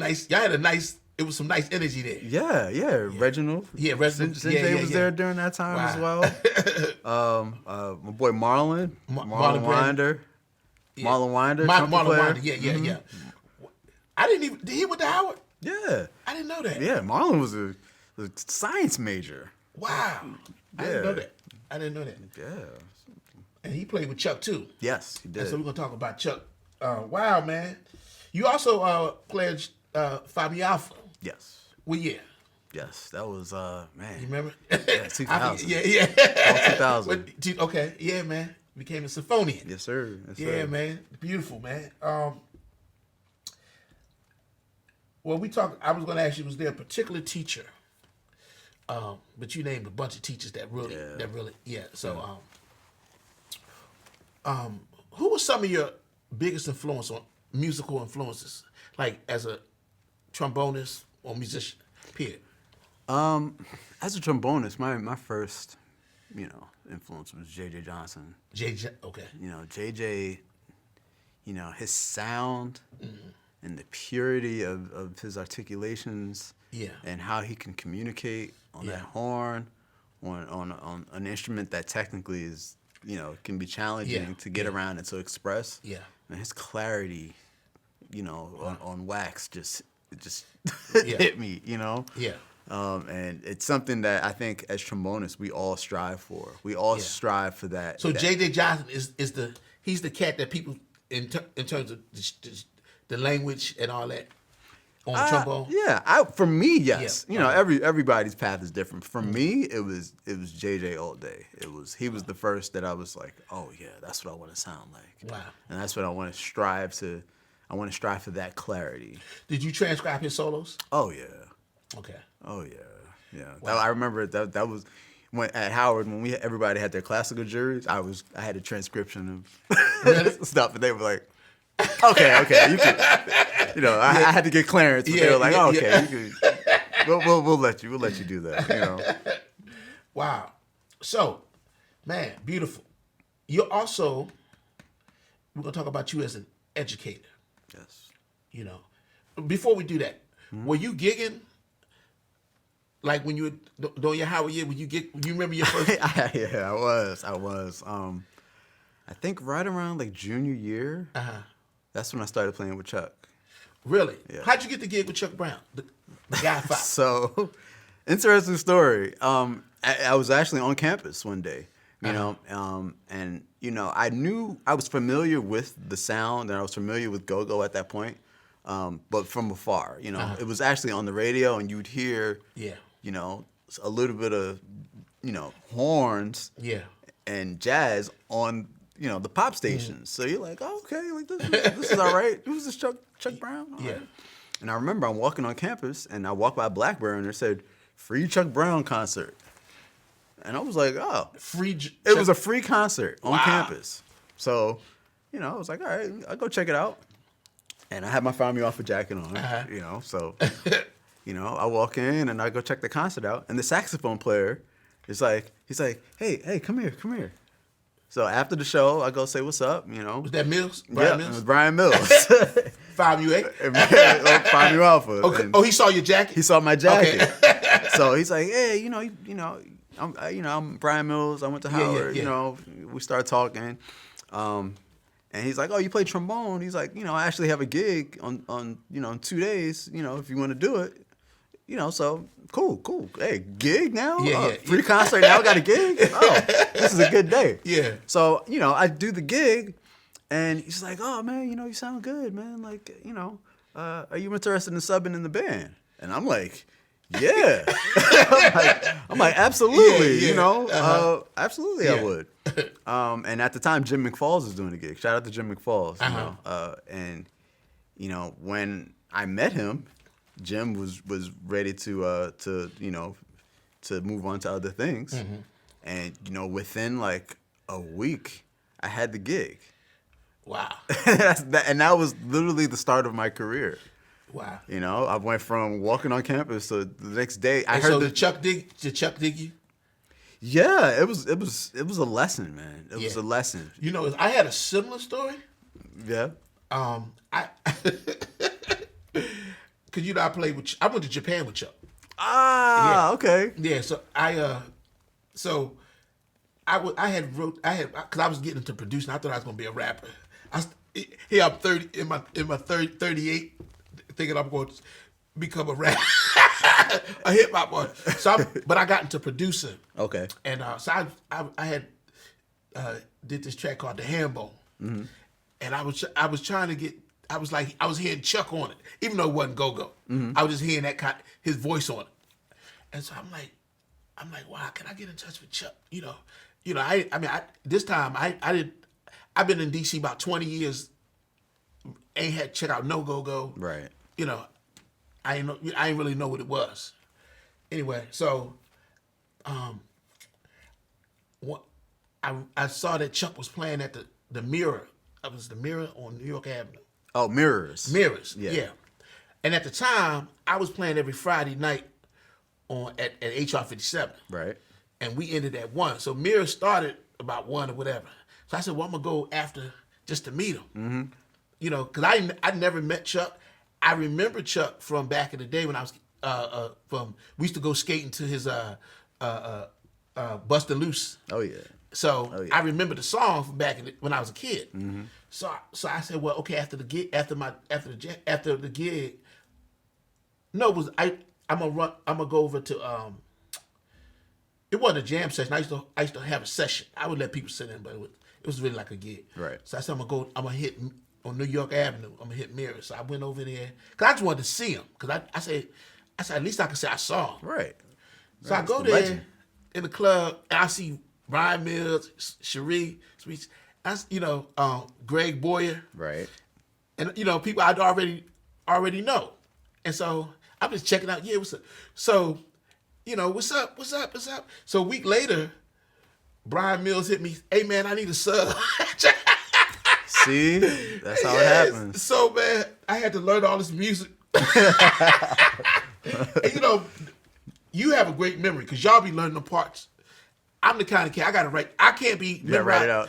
nice. It was some nice energy there. Yeah. Reginald. Yeah, Reginald. Sinjay was there during that time as well. My boy Marlon. Marlon Winder. Yeah. Marlon Winder. Marlon Winder. Yeah. I didn't even. Did he went to Howard? Yeah. I didn't know that. Yeah, Marlon was a science major. Wow. I didn't know that. Yeah. And he played with Chuck too. Yes, he did. And so we're gonna talk about Chuck. Wow, man. You also played Fabi Alpha. Yes. What year? Yes, that was man. You remember? Yeah, 2000. Yeah. All 2000. Okay, yeah, man. Became a symphonian. Yes, sir. Yeah, man. Beautiful, man. Well, I was going to ask you, was there a particular teacher? But you named a bunch of teachers that really. So, who were some of your biggest musical influences, like as a trombonist or musician? Period. As a trombonist, my first, influence was J.J. Johnson. Okay. J.J., his sound and the purity of his articulations and how he can communicate on that horn, on an instrument that technically is, can be challenging to get around and to express. Yeah. And his clarity, on wax just hit me, Yeah. And it's something that I think as trombonists we all strive for. We all strive for that. So J.J. Johnson he's the cat that people in terms of the language and all that on trombone. Yeah, for me, yes. Yeah. Everybody's path is different. For me, it was J.J. all day. He was the first that I was like, oh yeah, that's what I want to sound like. Wow. And that's what I want to strive to. I want to strive for that clarity. Did you transcribe his solos? Oh yeah. Okay. Oh yeah. Wow. I remember that was when at Howard when everybody had their classical juries. I had a transcription of stuff, and they were like, okay, you can. I had to get clearance, but they were like, okay, you can. We'll let you do that. Wow. So, man, beautiful. You're also. We're gonna talk about you as an educator. Yes. Before we do that, were you gigging? Like when you were doing your Howard year, you remember your first? Yeah, I was. I think right around like junior year. That's when I started playing with Chuck. Really? Yeah. How'd you get the gig with Chuck Brown, the guy five? So, interesting story. I was actually on campus one day, and I was familiar with the sound and I was familiar with go-go at that point, but from afar. It was actually on the radio, and you'd hear, a little bit of, horns, and jazz on. The pop stations. So you're like, oh, okay, like this is all right. Who's this Chuck Brown? All right. And I remember I'm walking on campus, and I walked by Blackberry, and it said, free Chuck Brown concert. And I was like, oh. It was a free concert on campus. So, I was like, all right, I'll go check it out. And I had my Find Me Off a jacket on, so, I walk in, and I go check the concert out, and the saxophone player is like, hey, come here. So after the show, I go say, what's up, Was that Mills? Mills? It was Brian Mills. 5U8? 5U Alpha. Okay. Oh, he saw your jacket? He saw my jacket. Okay. So he's like, hey, I'm Brian Mills. I went to Howard. We started talking. And he's like, oh, you play trombone? He's like, I actually have a gig on in 2 days, if you want to do it. So cool. Hey, gig now? Free concert now, got a gig? Oh, this is a good day. Yeah. So, I do the gig, and he's like, oh, man, you sound good, man. Like, are you interested in subbing in the band? And I'm like, yeah. I'm like, absolutely, absolutely I would. And at the time, Jim McFalls was doing the gig. Shout out to Jim McFalls, and, when I met him, Jim was ready to move on to other things, and within like a week, I had the gig. Wow. And that was literally the start of my career. Wow. You know, I went from walking on campus to the next day. I And heard so did Chuck dig you? Yeah, it was a lesson, man. It was a lesson. You know, I had a similar story. Yeah. I because you know I went to Japan with Chuck. Ah, okay. Yeah, so because I was getting into producing. I thought I was gonna be a rapper. I'm 30 in my 38, thinking I'm going to become a rapper, a hip hop artist. But I got into producing. Okay. And so I had did this track called The Handbone, and I was trying to get. I was hearing Chuck on it, even though it wasn't go-go. I was just hearing his voice on it, and so I'm like, wow, can I get in touch with Chuck? This time I did. I've been in DC about 20 years. Ain't had to check out no go-go. Right. You know, I ain't really know what it was. Anyway, so I saw that Chuck was playing at the Mirror. It was the Mirror on New York Avenue. Oh, Mirrors. Mirrors, yeah. And at the time, I was playing every Friday night at HR 57. Right. And we ended at 1. So Mirrors started about 1 or whatever. So I said, well, I'm going to go after just to meet him. Mm-hmm. You know, because I never met Chuck. I remember Chuck from back in the day when I was we used to go skating to his Bustin' Loose. Oh, yeah. So I remember the song from back when I was a kid. Mm-hmm. So I said, well, okay, after the gig, no, I'm gonna go over to it wasn't a jam session. I used to have a session. I would let people sit in, but it was really like a gig. Right. So I said, I'm gonna hit on New York Avenue. I'm gonna hit Mirror. So I went over there because I just wanted to see him. Because I said at least I can say I saw him. Right. So I go there in the club and I see Brian Mills, Cherie, Greg Boyer. Right. And people I'd already know. And so I'm just checking out, what's up? So, what's up? So a week later, Brian Mills hit me, hey man, I need a sub. See? That's how it happens. So man, I had to learn all this music. And you have a great memory because y'all be learning the parts. I'm the kind of kid I gotta write. I can't be write it out.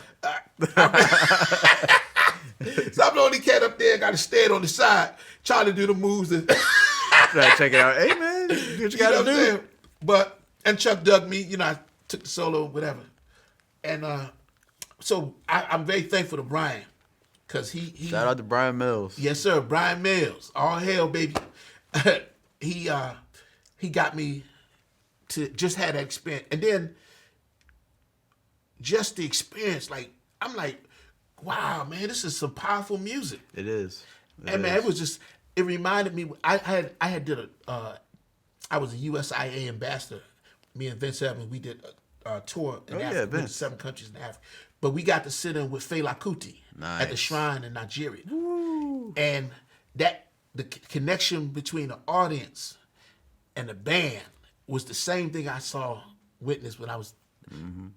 So I'm the only cat up there. Got to stand on the side trying to do the moves and try to check it out. Hey man, do what you gotta do. And Chuck dug me. I took the solo, whatever. And so I'm very thankful to Brian because he shout out to Brian Mills. Yes sir, Brian Mills. All hell, baby. He got me to just have that experience, and then just the experience. Like I'm like, wow, man, this is some powerful music. It is. Man, it was just. It reminded me. I was a USIA ambassador. Me and Vince Evans, we did a tour in Africa. We did 7 countries in Africa. But we got to sit in with Fela Kuti at the shrine in Nigeria. Woo. And the connection between the audience and the band was the same thing I witnessed when I was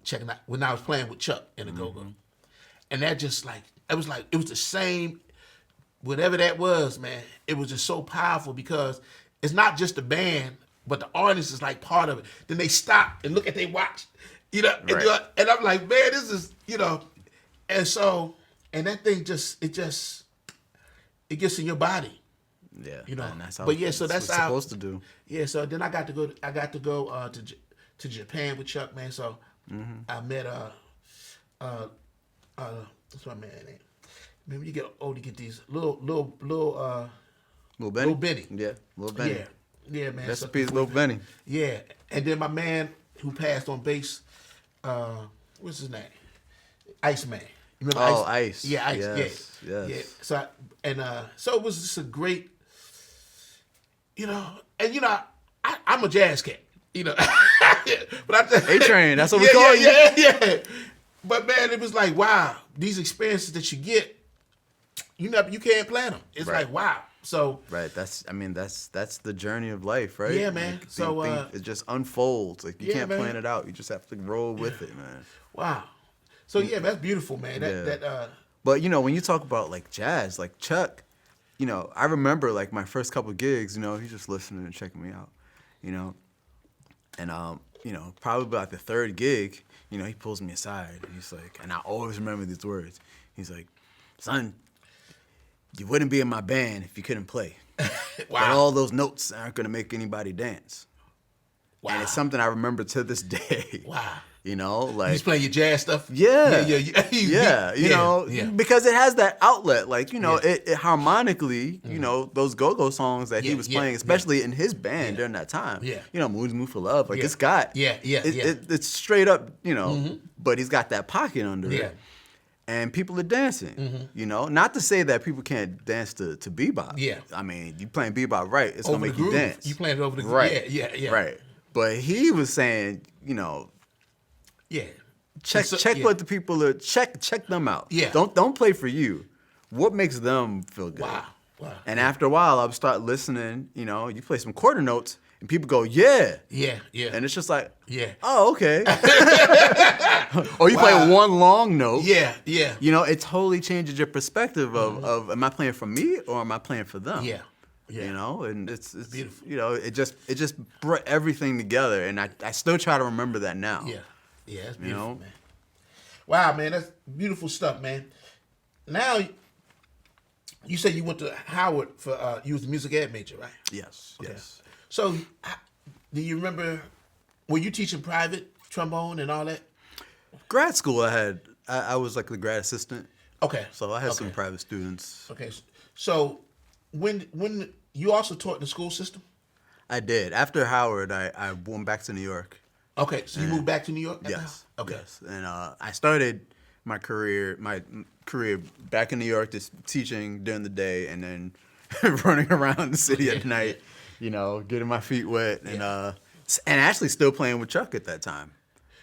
checking out, when I was playing with Chuck in the go-go. And that just it was the same, whatever that was, man. It was just so powerful because it's not just the band, but the audience is like part of it. Then they stop and look at their watch, right. And I'm like, man, this is, and so, and that thing it gets in your body. Yeah, and that's how. But yeah, so that's how it's supposed to do. Yeah, so then I got to go to Japan with Chuck, man. So I met what's my man name? Man, when you get old, you get these little Benny. Little Benny. Yeah, Little Benny. Yeah, man. Rest in peace, Little Benny. Yeah, and then my man who passed on bass, what's his name? Iceman. You remember Ice? Yeah, Ice. Yes. Yeah. So it was just a great, I'm a jazz cat, but A-Train. That's what we call you. Yeah. But man, it was like, wow, these experiences that you get, you can't plan them. It's right. like, wow. So right, that's the journey of life, right? Yeah, man. So it just unfolds. Like you can't man. plan it out. You just have to roll with it, man. Wow. So yeah, that's beautiful, man. But you know, when you talk about like jazz, like Chuck, you know, I remember like my first couple gigs, you know, he's just listening and checking me out, you know. And you know, probably about the third gig, you know, he pulls me aside and he's like, and I always remember these words. He's like, "Son, you wouldn't be in my band if you couldn't play. Wow. But all those notes aren't gonna make anybody dance." Wow. And it's something I remember to this day. Wow. You know, like He's playing your jazz stuff. Yeah, Yeah. you know, because it has that outlet. Like, you know, Yeah. it harmonically, you know, those go-go songs that he was playing, especially in his band during that time. Yeah. You know, Moods Move for Love. Like, Yeah. it's got, it's straight up, you know, but he's got that pocket under it. And people are dancing, you know. Not to say that people can't dance to bebop. Yeah. I mean, you playing bebop right, it's Over going to the make groove. you dance. You playing it over the groove. Right. Yeah. Right. But he was saying, you know, Yeah. check what the people are, check them out. Yeah. Don't play for you. What makes them feel good? Wow. And after a while, I would start listening, you know, you play some quarter notes and people go, yeah. Yeah. And it's just like, Yeah. oh, okay. Or you play one long note. Yeah. You know, it totally changes your perspective of am I playing for me or am I playing for them? Yeah. You know, and it's beautiful. You know, it just brought everything together, and I still try to remember that now. Yeah, that's beautiful, You know? man. Wow, man, that's beautiful stuff, man. Now, you said you went to Howard for you was a music ed major, right? Yes. Okay. Yes. So, do you remember? Were you teaching private trombone and all that? Grad school, I was like the grad assistant, Okay. so I had some private students. Okay. So, when you also taught in the school system? I did. After Howard, I went back to New York. Okay, so you moved back to New York? Yes. Okay. Yes. And I started my career back in New York, just teaching during the day, and then running around the city at night, you know, getting my feet wet, and actually still playing with Chuck at that time.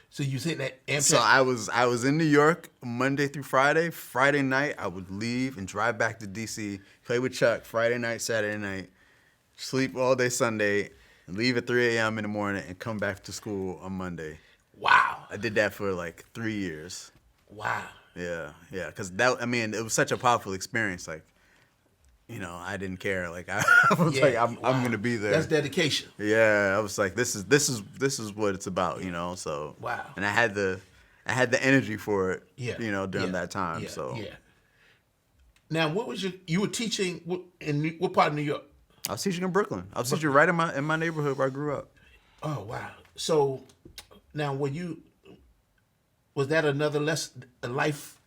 So you said that Amtrak? So I was in New York Monday through Friday. Friday night, I would leave and drive back to D.C., play with Chuck Friday night, Saturday night, sleep all day Sunday, and leave at 3 a.m. in the morning and come back to school on Monday. Wow. I did that for like 3 years. Wow. Yeah, because it was such a powerful experience. Like, you know, I didn't care. Like I was like, I'm gonna be there. That's dedication. Yeah, I was like, this is what it's about, you know. So wow. And I had the energy for it. Yeah. You know, during that time. Yeah. So yeah. Now, what was you were teaching in what part of New York? I was teaching in Brooklyn. I was teaching right in my neighborhood where I grew up. Oh wow! So now, was that another lesson, a life?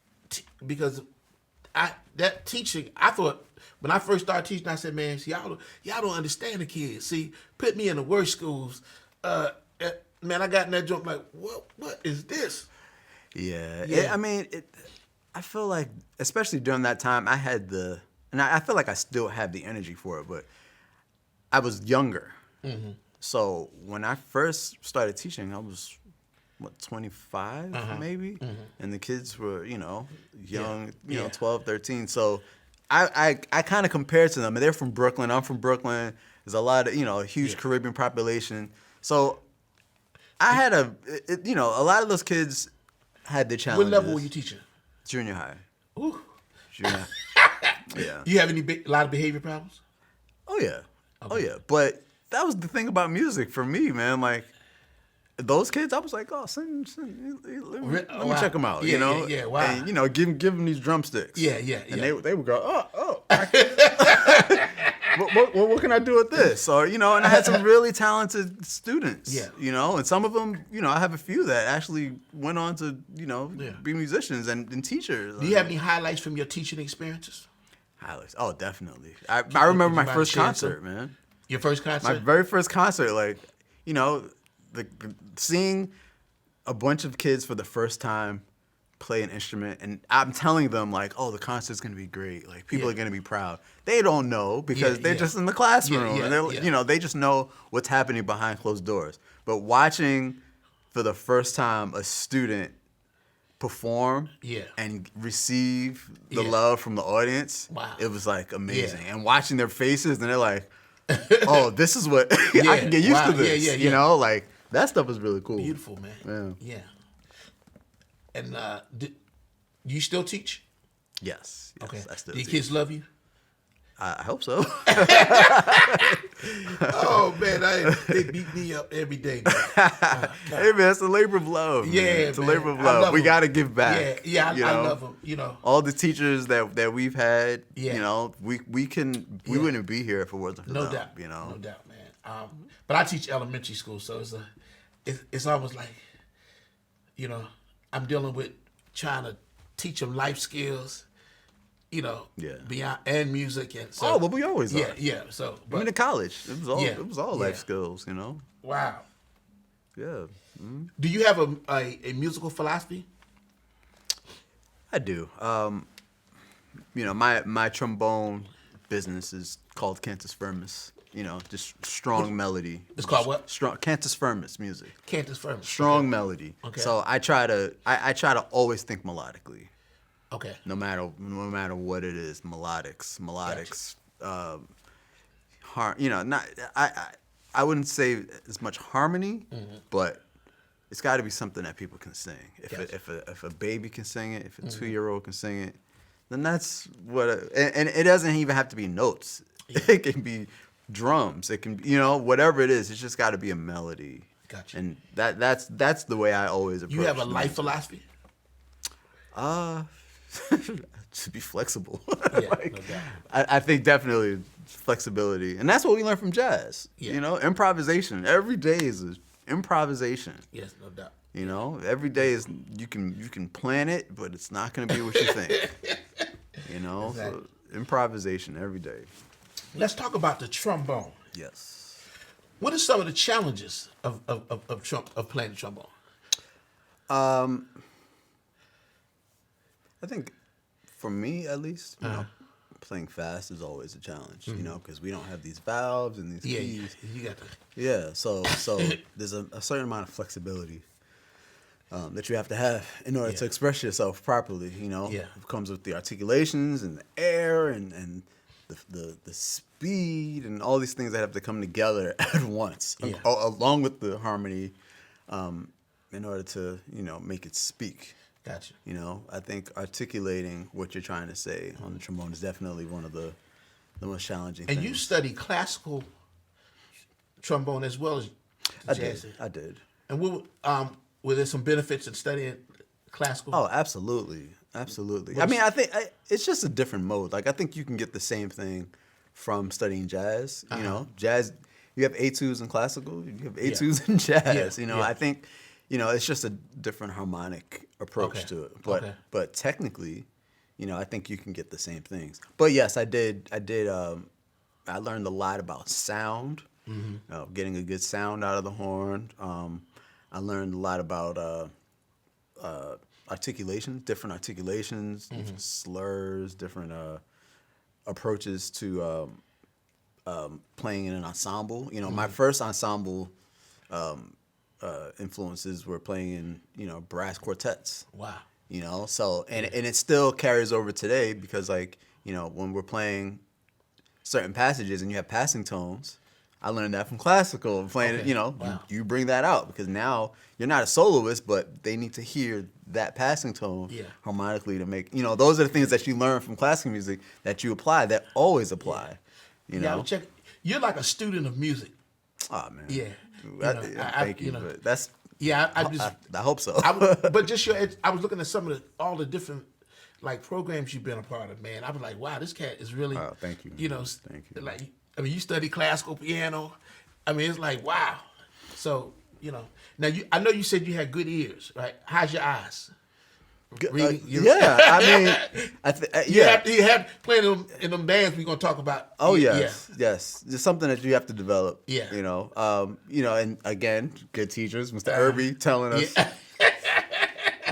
Because that teaching, I thought when I first started teaching, I said, man, see, y'all don't understand the kids. See, put me in the worst schools. Man, I got in that joke like, what is this? Yeah. I feel like, especially during that time, I had and I feel like I still have the energy for it, but I was younger. Mm-hmm. So when I first started teaching, I was, 25 maybe? Mm-hmm. And the kids were, you know, young, you know, 12, 13. So I kind of compared to them. And they're from Brooklyn. I'm from Brooklyn. There's a lot of, you know, a huge Caribbean population. So I had a lot of those kids had their challenges. What level were you teaching? Junior high. Ooh. Junior high. Yeah. You have a lot of behavior problems? Oh, yeah. Okay. Oh, yeah. But that was the thing about music for me, man. Like, those kids, I was like, oh, let me check them out, you know? Yeah, wow. And, you know, give them these drumsticks. Yeah. And they would go, what can I do with this? Or, you know, and I had some really talented students, you know, and some of them, you know, I have a few that actually went on to, you know, be musicians and teachers. Do you have any highlights from your teaching experiences? Highlights? Oh, definitely. I remember my first concert, man. Your first concert? My very first concert, like, you know, seeing a bunch of kids for the first time play an instrument, and I'm telling them, like, oh, the concert's gonna be great. Like, people are gonna be proud. They don't know because they're just in the classroom, and they're, you know, they just know what's happening behind closed doors. But watching for the first time a student perform and receive the love from the audience, it was like amazing. And watching their faces, and they're like, oh, this is what I can get used to this. You know, like, that stuff is really cool. Beautiful, man. Yeah. And do you still teach? Yes. Okay. I still Do your teach. kids love you? I hope so. Oh man, they beat me up every day. Hey man, it's a labor of love. Yeah, man. It's a man. labor of I love. love We 'em. got to give back. Yeah, you I know? love them. You know, All the teachers that we've had. Yeah. You know, we wouldn't be here if it wasn't for no them. doubt. You know, No doubt, man. But I teach elementary school, so it's almost like, you know, I'm dealing with trying to teach them life skills. You know, Yeah. beyond and music and so. but we always are. Yeah. So, I but mean, in college, it was all life Yeah. skills. You know. wow. Yeah. Do you have a musical philosophy? I do. You know, my trombone business is called Cantus Firmus. You know, just strong melody. It's called what? Strong Cantus Firmus music. Cantus Firmus. Strong melody. Okay. So I try to always think melodically, Okay. no matter what it is. Melodics. You know, not I wouldn't say as much harmony, but it's got to be something that people can sing. If a baby can sing it, if a 2-year-old can sing it, then that's what. And it doesn't even have to be notes. Yeah. It can be drums. It can be, you know, whatever it is. It's just got to be a melody. Gotcha. And that's the way I always approach. You have a music. life philosophy? To be flexible. Yeah, no doubt. I think definitely flexibility, and that's what we learn from jazz. Yeah. You know, improvisation. Every day is improvisation. Yes, no doubt. You know, every day is you can plan it, but it's not going to be what you think. You know, Exactly. so improvisation every day. Let's talk about the trombone. Yes. What are some of the challenges of playing the trombone? I think, for me at least, you know, playing fast is always a challenge. You know, because we don't have these valves and these Yeah, keys. you got to. Yeah, so there's a certain amount of flexibility that you have to have in order to express yourself properly. You know, Yeah. it comes with the articulations and the air and the speed and all these things that have to come together at once, Yeah. along with the harmony, in order to make it speak. Gotcha. You know, I think articulating what you're trying to say on the trombone is definitely one of the most challenging And things. you study classical trombone as well as jazz. I did. And were there some benefits in studying classical? Oh, absolutely. Absolutely. I mean, I think it's just a different mode. Like, I think you can get the same thing from studying jazz. You know, jazz, you have etudes in classical, you have etudes in jazz. Yeah, You know, yeah. I think, it's just a different harmonic approach Okay. to it. Okay. But technically, I think you can get the same things. But yes, I learned a lot about sound, getting a good sound out of the horn. I learned a lot about articulations, different slurs, different approaches to playing in an ensemble. My first ensemble influences were playing in brass quartets. Wow. So and it still carries over today because when we're playing certain passages and you have passing tones, I learned that from classical. Playing Okay. it, you bring that out because now you're not a soloist, but they need to hear that passing tone harmonically to make those are the things that you learn from classical music that you apply that always apply. You know, check. You're like a student of music. oh man, Yeah. thank you. But that's I hope so. But just I was looking at all the different programs you've been a part of, man. I was like, wow, this cat is really. Oh, thank you. Thank you. Like, I mean, you study classical piano. I mean, it's like, wow. So, now I know you said you had good ears, right? How's your eyes? Reading, yeah, I mean, You have playing in them bands we're gonna talk about. Oh yes. It's something that you have to develop. Yeah. And again, good teachers, Mr. Irby telling us,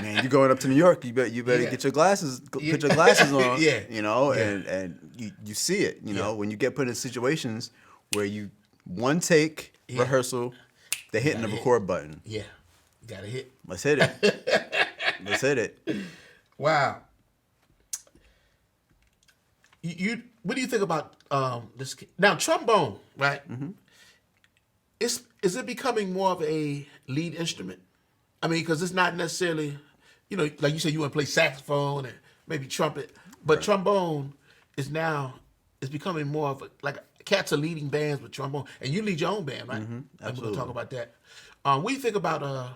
man, you're going up to New York. You better get your glasses, put your glasses on. Yeah. And you see it. When you get put in situations where you one take rehearsal, they're hitting the record button. Yeah, gotta hit. Let's hit it. Let's hit it. Wow. What do you think about this? Now, trombone, right? Mm-hmm. Is it becoming more of a lead instrument? I mean, because it's not necessarily, like you said, you want to play saxophone and maybe trumpet, But trombone is becoming more of like cats are leading bands with trombone, and you lead your own band, right? And we're gonna talk about that. What do you think about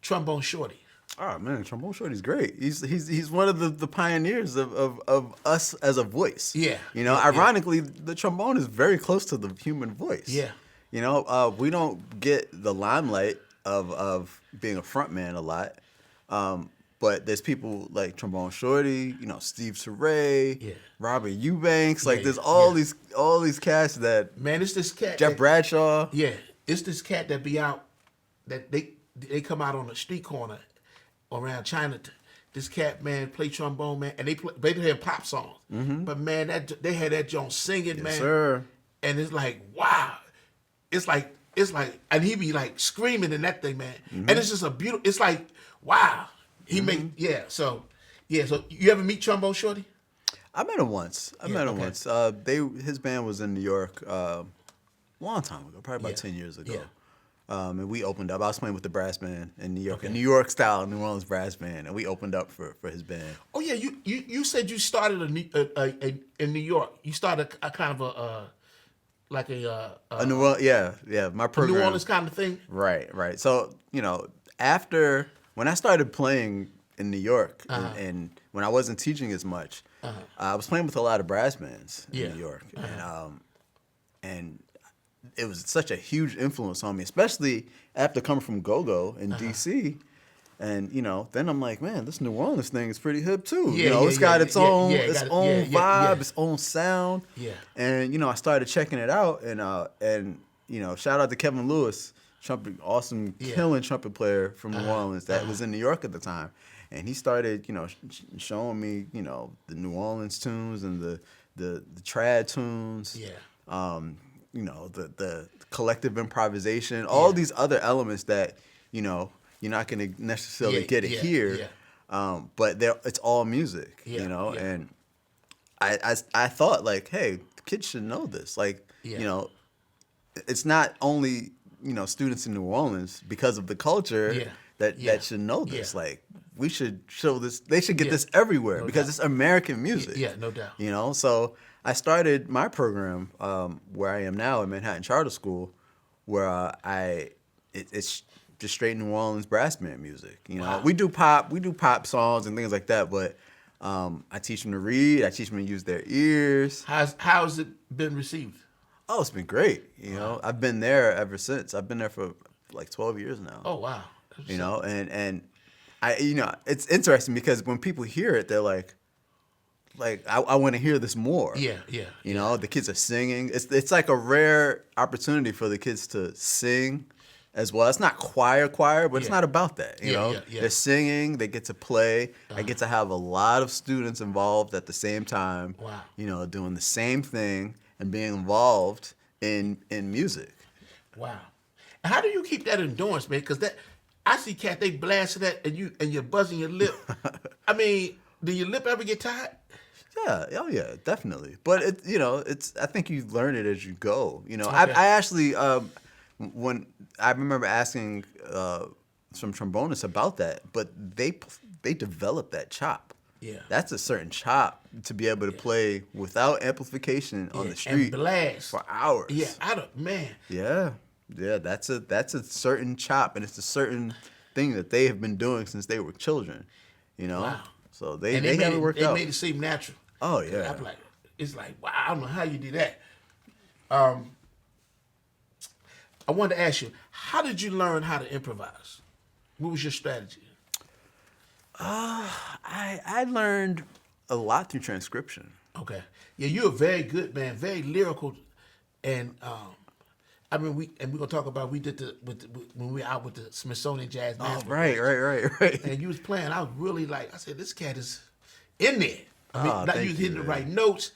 Trombone Shorty? Oh man, Trombone Shorty's great. He's one of the pioneers of us as a voice. Yeah. Ironically, the trombone is very close to the human voice. Yeah. We don't get the limelight of being a front man a lot. But there's people like Trombone Shorty, Steve Saray, Robert Eubanks. Like there's all these cats that it's this cat Jeff Bradshaw. Yeah, it's this cat that be out that they come out on the street corner around Chinatown. This cat, man, play trombone, man, and they play pop songs. But man, they had that joint singing, man. Sir. And it's like, wow. It's like, and he be like screaming in that thing, man. And it's just a beautiful. It's like, wow. He So you ever meet Trombone Shorty? I met him once. His band was in New York a long time ago, probably about 10 years ago. And we opened up. I was playing with the brass band in New York, a New York style New Orleans brass band, and we opened up for his band. Oh yeah, you said you started in New York. You started a kind of a New Orleans, my program. New Orleans kind of thing. Right. So after when I started playing in New York, and when I wasn't teaching as much, I was playing with a lot of brass bands in New York, and it was such a huge influence on me, especially after coming from Go-Go in D.C. And then I'm like, man, this New Orleans thing is pretty hip too. It's got its own vibe, its own sound. Yeah. And I started checking it out, and shout out to Kevin Lewis, awesome, killing trumpet player from New Orleans that was in New York at the time. And he started, showing me, the New Orleans tunes and the trad tunes. Yeah. The collective improvisation, all these other elements that, you're not going to necessarily get it here, but it's all music, and I thought like, hey, kids should know this. Like, it's not only, students in New Orleans because of the culture that should know this. Like, we should show this. They should get this everywhere because it's American music. Yeah, no doubt. So I started my program where I am now at Manhattan Charter School, where it's just straight New Orleans brass band music. Wow. We do pop songs and things like that, but I teach them to read. I teach them to use their ears. How's it been received? Oh, it's been great. I've been there ever since. I've been there for like 12 years now. Oh wow. And I it's interesting because when people hear it, they're like I want to hear this more. Yeah. The kids are singing. It's like a rare opportunity for the kids to sing as well. It's not choir, but it's not about that. They're singing. They get to play. I get to have a lot of students involved at the same time. Wow. Doing the same thing and being involved in music. Wow. And how do you keep that endurance, man? Because I see cat they blasting that and you're buzzing your lip. I mean, do your lip ever get tired? Yeah, oh yeah, definitely. But it's I think you learn it as you go. Okay. I actually when I remember asking some trombonists about that, but they develop that chop. Yeah. That's a certain chop to be able to play without amplification on the street and blast for hours. Yeah, man. Yeah, that's a certain chop, and it's a certain thing that they have been doing since they were children. Wow. So they got it worked out. They made it seem natural. Oh yeah. I'm like, it's like, wow, I don't know how you do that. I wanted to ask you, how did you learn how to improvise? What was your strategy? I learned a lot through transcription. Okay. Yeah, you're very good, man. Very lyrical, and I mean, we're gonna talk about we did when we were out with the Smithsonian Jazz Masters. Oh, right. And you was playing. I was really I said, this cat is in there. I mean, you was hitting the right notes,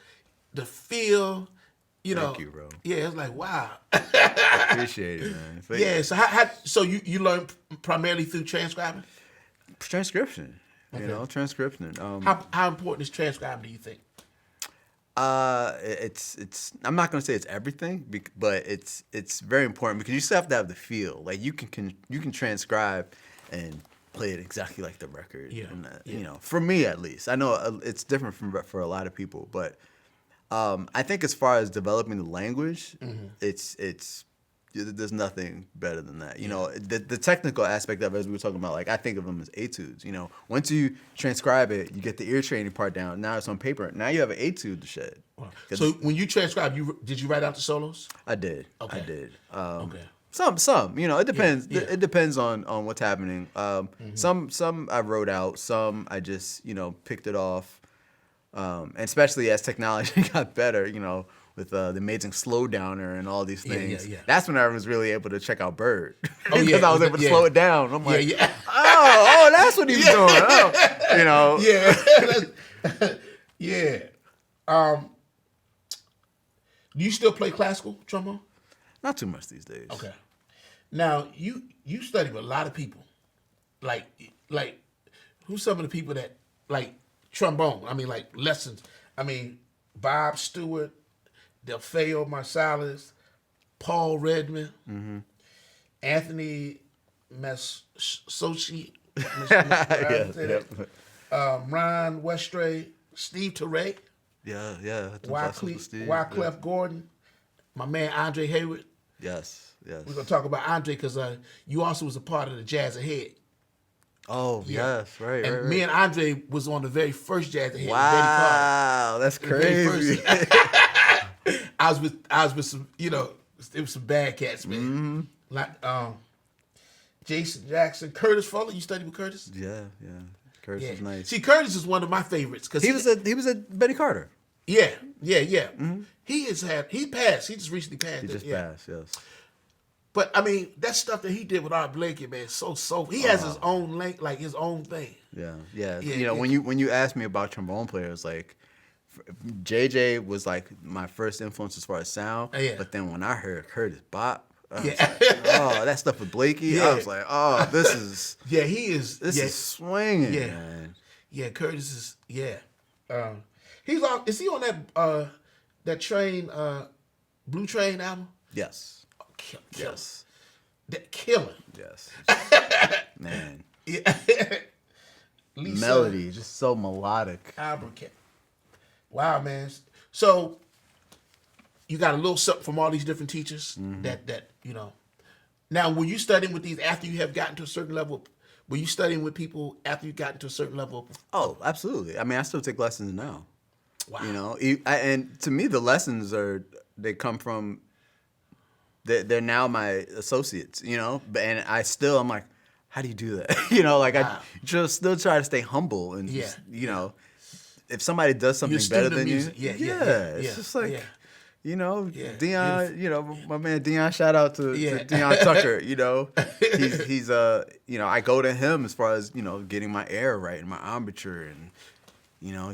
the feel. Thank you, bro. Yeah, it's like wow. Appreciate it, man. Yeah. So so you learned primarily through transcribing? Transcription. Okay. Transcription. How important is transcribing? Do you think? It's. I'm not gonna say it's everything, but it's very important because you still have to have the feel. Like you can transcribe and play it exactly like the record. Yeah. And you know, for me at least, I know it's different for a lot of people, but I think as far as developing the language, it's there's nothing better than that. You know, the technical aspect of it, as we were talking about, like I think of them as etudes. You know, once you transcribe it, you get the ear training part down. Now it's on paper. Now you have an etude to shed. Wow. So when you transcribe, did you write out the solos? I did. Okay. I did. Okay. Some. You know, it depends. Yeah. It depends on what's happening. Some I wrote out. Some I just picked it off. And especially as technology got better, you know, with the amazing slowdowner and all these things. Yeah. That's when I was really able to check out Bird. Oh, because I was able to slow it down. I'm like, Yeah. oh, that's what he was doing. Oh, you know. Yeah. Yeah. Do you still play classical trombone? Not too much these days. Okay. Now you study with a lot of people. Like who's some of the people that like trombone? I mean, like lessons. I mean, Bob Stewart, Delfeo Marsalis, Paul Redman, Anthony Massochi, Ron Westray, Steve Teray, Yeah. Wyclef Gordon, my man Andre Hayward. Yes. We're gonna talk about Andre because you also was a part of the Jazz Ahead. Oh, Yeah. yes, right. And me and Andre was on the very first Jazz Ahead. Wow, that's with Betty crazy. Carter. I was with some, it was some bad cats, man. Like Jason Jackson, Curtis Fuller. You studied with Curtis? Yeah. Curtis is nice. See, Curtis is one of my favorites because He was a Betty Carter. Yeah. He passed. He just recently passed. He just passed, yes. But I mean, that stuff that he did with Art Blakey, man, so he has his own link, like his own thing. Yeah. When you asked me about trombone players, like JJ was like my first influence as far as sound. But then when I heard Curtis Bop, I was like, oh, that stuff with Blakey, I was like, oh, this is this is swinging, man. Yeah, Curtis is he's on. Is he on that Train Blue Train album? Yes. Yes. That killing. Yes. Man. Yeah. Melody, just so melodic. Abracadabra. Wow, man. So you got a little something from all these different teachers that. Now, were you studying with these after you have gotten to a certain level? Were you studying with people after you got to a certain level? Oh, absolutely. I mean, I still take lessons now. Wow. And to me, the lessons they come from. They're now my associates, and I'm like, how do you do that? I just still try to stay humble and just, if somebody does something better than you, it's just like, Dion, my man Dion, shout out to Dion Tucker, he's I go to him as far as, getting my air right and my embouchure and,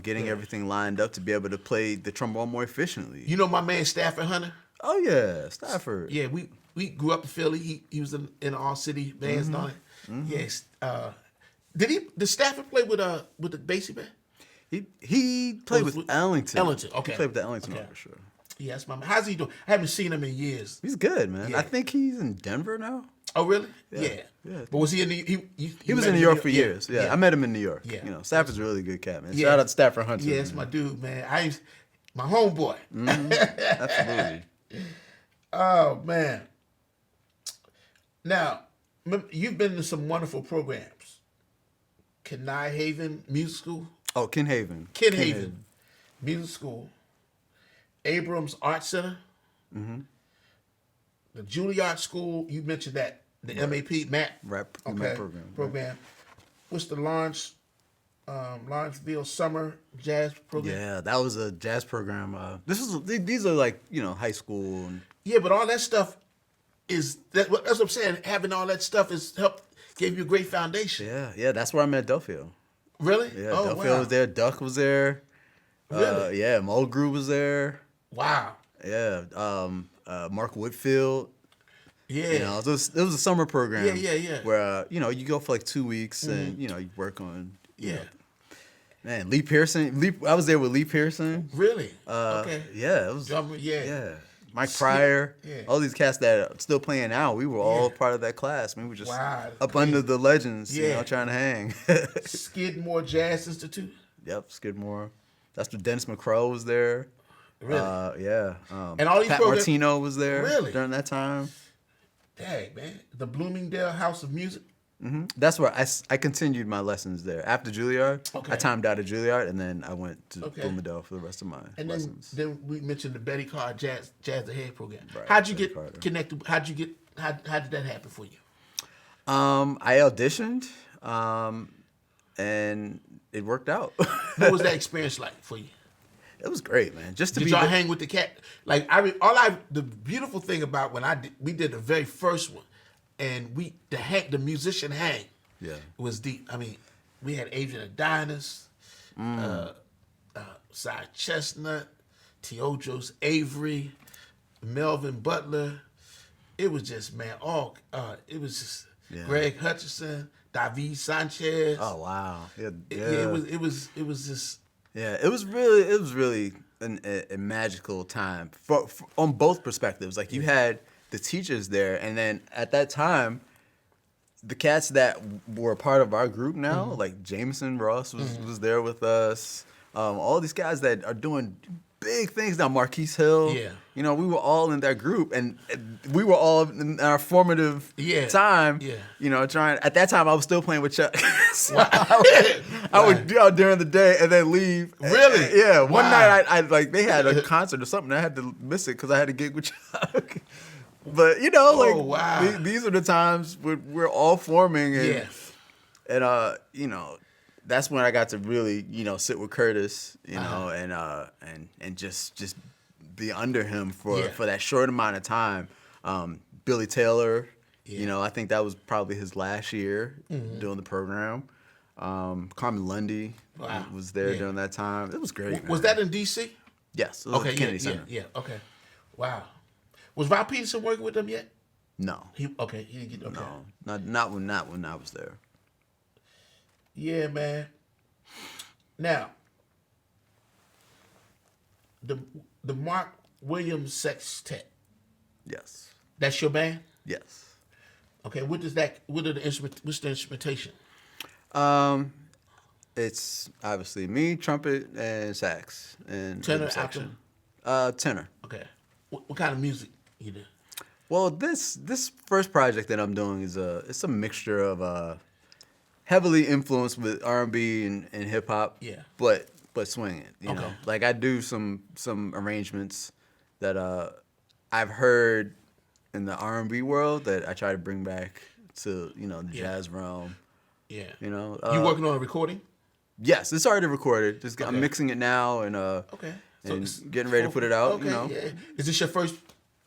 getting everything lined up to be able to play the trombone more efficiently. You know my man Stafford Hunter? Oh yeah, Stafford. Yeah, we grew up in Philly. He was in all city bands and all that. Yes. Did Stafford play with the Basie band? He played with Ellington. Okay. He played with the Ellington Orchestra. Yeah, that's my man. How's he doing? I haven't seen him in years. He's good, man. Yeah. I think he's in Denver now. Oh really? Yeah. But was he in the? He was in New York for years. Yeah, I met him in New York. Yeah. Stafford's a really good cat, man. Shout out to Stafford Hunter. Yeah, that's my dude, man. My homeboy. Absolutely. Oh man! Now, you've been to some wonderful programs. Kenai Haven Music School. Oh, Ken Haven. Ken Haven Music School. Abrams Art Center. The Juilliard School. You mentioned that the MAP MAP program. What's the Lawrenceville Summer Jazz Program? Yeah, that was a jazz program. These are like high school. Yeah, but all that stuff that's what I'm saying. Having all that stuff gave you a great foundation. Yeah, that's where I met Delfeo. Really? Yeah, Delfeo was there. Duck was there. Really? Yeah, Mulgrew was there. Wow. Yeah, Mark Whitfield. Yeah. It was a summer program. Yeah. Where you go for like 2 weeks and you work on. Yeah. Man, Lee Pearson. I was there with Lee Pearson. Really? Okay. Yeah, it was. Drummer, yeah. Yeah. Mike Pryor, Yeah. all these cats that are still playing now. We were all part of that class. We were just up crazy. under the legends, Yeah. trying to hang. Skidmore Jazz Institute. Yep, Skidmore. That's where Dennis McCrow was there. Really? Yeah. And all these Pat programs- Martino was there Really? during that time. Dang, man. The Bloomingdale House of Music. That's where I continued my lessons there. After Juilliard, Okay. I timed out at Juilliard, and then I went to Okay. Bloomingdale for the rest of my And lessons. then we mentioned the Betty Carr Jazz Ahead program. Right, How'd you Betty get Carter. connected? How did that happen for you? I auditioned, and it worked out. What was that experience like for you? It was great, man. Just to Did be y'all the- hang with the cat? Like the beautiful thing about when we did the very first one, and the musician hang. Yeah. It was deep. I mean, we had Adrian Adonis, Cy Chestnut, Teodros Avery, Melvin Butler. It was just, man, it was just Greg Hutchinson, David Sanchez. Oh wow. Yeah. It was just. Yeah, it was really a magical time for on both perspectives. Like you had the teachers there, and then at that time, the cats that were part of our group now, like Jameson Ross was there with us. All these guys that are doing big things now. Marquise Hill. Yeah. We were all in that group, and we were all in our formative time. Yeah. Trying. At that time, I was still playing with Chuck. So I would be out during the day and then leave. Really? Yeah. One Wow. night, I like they had a concert or something. I had to miss it because I had a gig with Chuck. But wow. these are the times we're all forming, and Yeah. that's when I got to really sit with Curtis, and just be under him for that short amount of time. Billy Taylor, I think that was probably his last year doing the program. Carmen Lundy was there during that time. It was great. Was that in D.C.? Yes. It was at the Kennedy Center. Yeah. Okay. Wow. Was Val Peterson working with them yet? No. He didn't get okay. No. Not when I was there. Yeah, man. Now, the Mark Williams Sextet. Yes. That's your band? Yes. Okay. What's the instrumentation? It's obviously me, trumpet, and sax, and Tenor, rhythm section. Tenor. Okay. What kind of music you do? Well, this first project that I'm doing it's a mixture of heavily influenced with R&B and hip hop. Yeah. But swinging, you Okay. know. Like I do some arrangements that I've heard in the R&B world that I try to bring back to the jazz realm. Yeah. You working on a recording? Yes, it's already recorded. I'm Okay. mixing it now and Okay. and getting ready to put it out. Okay. Yeah. Is this your first?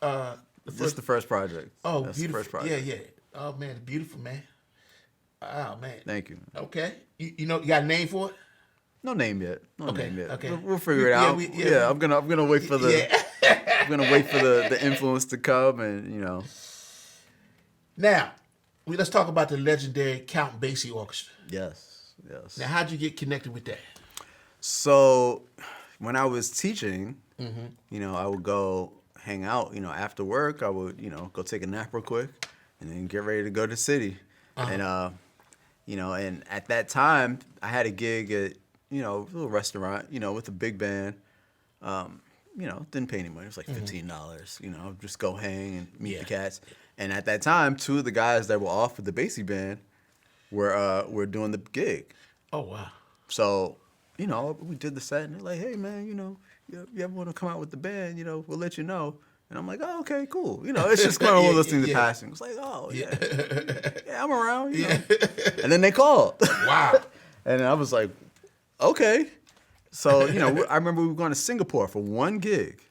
This is the first project. Oh, That's beautiful. The first project. Yeah. Oh man, it's beautiful, man. Oh man. Thank you. Okay. You got a name for it? No name yet. Okay, Name yet. okay. We'll figure it out. I'm gonna wait for the. Yeah. I'm gonna wait for the influence to come, and Now, let's talk about the legendary Count Basie Orchestra. Yes. Now, how'd you get connected with that? So, when I was teaching, Mm-hmm. I would go hang out. After work, I would go take a nap real quick, and then get ready to go to the city. Uh-huh. And and at that time, I had a gig at a little restaurant, with a big band. Didn't pay any money. It was like $15. Just go hang and meet the cats. And at that time, two of the guys that were off with the Basie band were doing the gig. Oh wow. So, we did the set, and they're like, "Hey, man, you ever want to come out with the band? We'll let you know." And I'm like, "Oh, okay, cool." It's just kind of one of those things in passing. It's like, "Oh, yeah, yeah, I'm around." And then they called. Wow. And I was like, "Okay." So, I remember we were going to Singapore for one gig.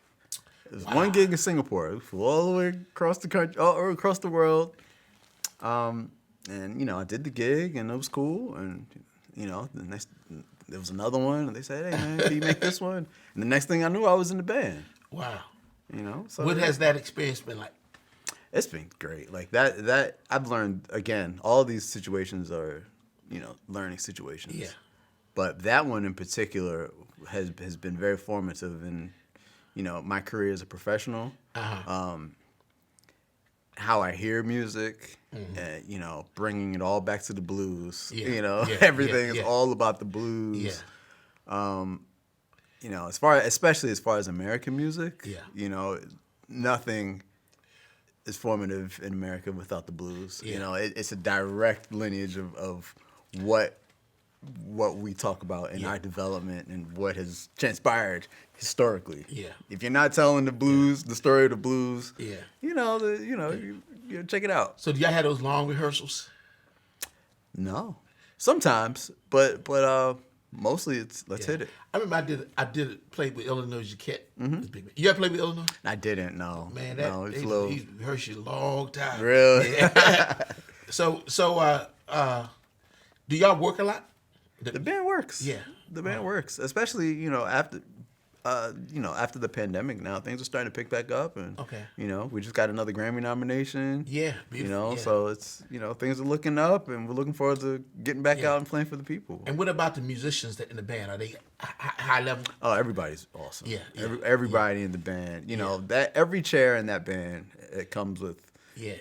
It was one gig in Singapore. We flew all the way across the country, or across the world. And I did the gig, and it was cool. And the next there was another one, and they said, "Hey, man, can you make this one?" And the next thing I knew, I was in the band. Wow. So What has that experience been like? It's been great. Like that I've learned, again, all these situations are, learning situations. Yeah. But that one in particular has been very formative, and my career as a professional, how I hear music, bringing it all back to the blues. Everything is all about the blues. Especially as far as American music, nothing is formative in America without the blues. It's a direct lineage of what we talk about in our development and what has transpired historically. If you're not telling the blues, the story of the blues, you check it out. So do y'all have those long rehearsals? No, sometimes, but mostly it's let's hit it. I remember I did play with Illinois Jacquette. You ever played with Illinois? I didn't. No, man. He rehearsed you a long time. Really? So do y'all work a lot? The band works. Yeah, the band works, especially after the pandemic. Now things are starting to pick back up, and we just got another Grammy nomination. Yeah, beautiful. So it's things are looking up, and we're looking forward to getting back out and playing for the people. And what about the musicians that in the band? Are they high level? Oh, everybody's awesome. Yeah, everybody in the band. That every chair in that band, it comes with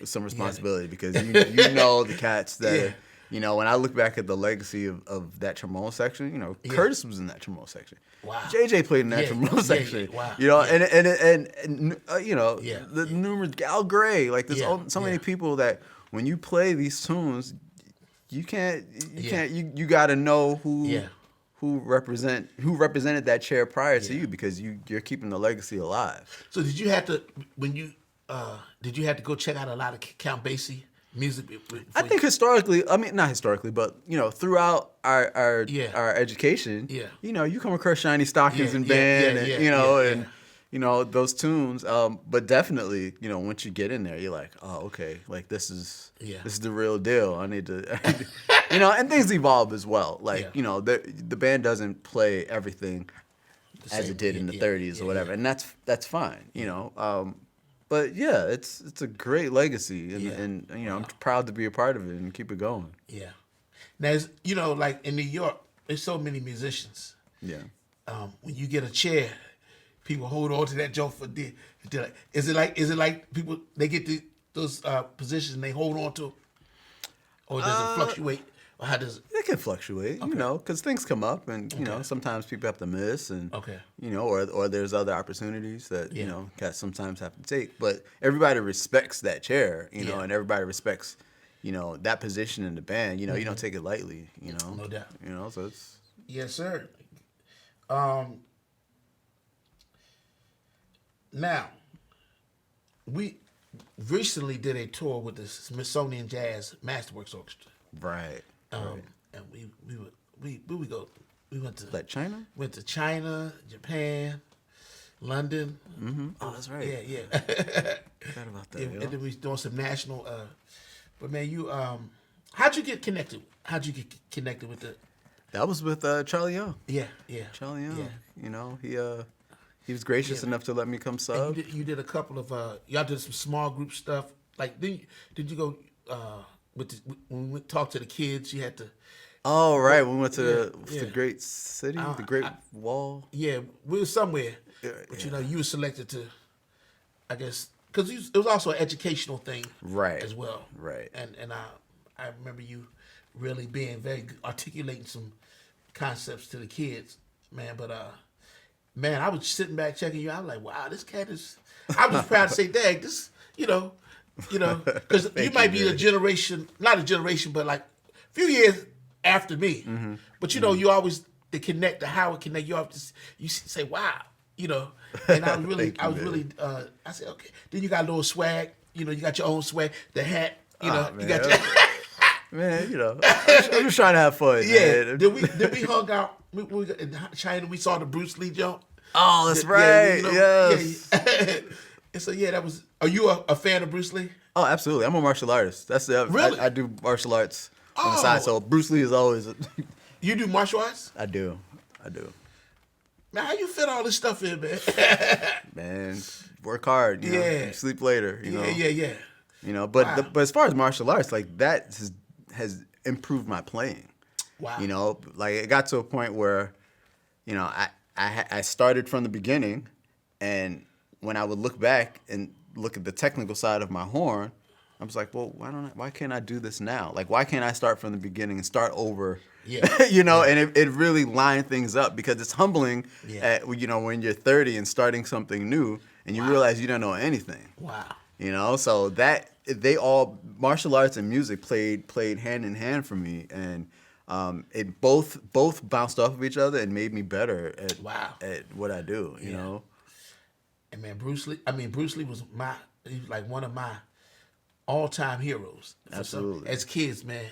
some responsibility because you know the cats that. When I look back at the legacy of that trombone section, Curtis was in that trombone section. Wow. JJ played in that trombone section. Wow. And the numerous Al Gray. Like there's so many people that when you play these tunes, you got to know who represented that chair prior to you because you're keeping the legacy alive. So did you have to go check out a lot of Count Basie music? I think not historically, but throughout our education, you come across Shiny Stockings and band, and those tunes. But definitely, once you get in there, you're like, oh, okay, like this is the real deal. I need to, and things evolve as well. Like the band doesn't play everything as it did in the 30s or whatever, and that's fine. But it's a great legacy, and I'm proud to be a part of it and keep it going. Yeah. Now, like in New York, there's so many musicians. Yeah. When you get a chair, people hold on to that joke for dear. Is it like people they get those positions and they hold on to them, or does it fluctuate? Or how does it? It can fluctuate, because things come up, and sometimes people have to miss, and or there's other opportunities that cats sometimes have to take. But everybody respects that chair, and everybody respects that position in the band. You don't take it lightly. No doubt. So it's yes, sir. Now, we recently did a tour with the Smithsonian Jazz Masters Orchestra. Right. And we go. We went to like China. Went to China, Japan, London. Mm-hmm. Oh, that's right. Yeah. Forgot about that. And then we doing some national. But man, you how'd you get connected? How'd you get connected with the? That was with Charlie Young. Yeah. Charlie Young. Yeah. He was gracious enough to let me come sub. You did a couple of y'all did some small group stuff. Like did you go? When we talked to the kids, you had to. Oh right, we went to the great city, the Great Wall. Yeah, we were somewhere, but you were selected to, I guess, because it was also an educational thing, right, as well, right. And I remember you really being very good, articulating some concepts to the kids, man. But man, I was sitting back checking you. I was like, wow, this cat is. I was proud to say, dang, this, because you might be not a generation, but like a few years after me. Mm-hmm. But you always to connect to how it connect. You say, wow, And I was really, I said, okay. Then you got a little swag. You got your own swag. The hat. You got your. Man, I'm just trying to have fun. Yeah. Man. Did we hung out? We in China. We saw the Bruce Lee jump. Oh, that's right. Yes. Yeah. And so that was. Are you a fan of Bruce Lee? Oh, absolutely. I'm a martial artist. That's the really. I do martial arts on the side. So Bruce Lee is always. You do martial arts? I do. Man, how you fit all this stuff in, man? Man, work hard. You sleep later. Yeah. But as far as martial arts, like that has improved my playing. Wow. Like it got to a point where, I started from the beginning, And when I would look back and look at the technical side of my horn, I was like, well, why can't I do this now? Like, why can't I start from the beginning and start over? Yeah. And it really lined things up, because it's humbling when you're 30 and starting something new and you realize you don't know anything. Wow. So that martial arts and music played hand in hand for me, and it both bounced off of each other and made me better at what I do, you know. And man, Bruce Lee was he was like one of my all-time heroes. Absolutely. As kids, man,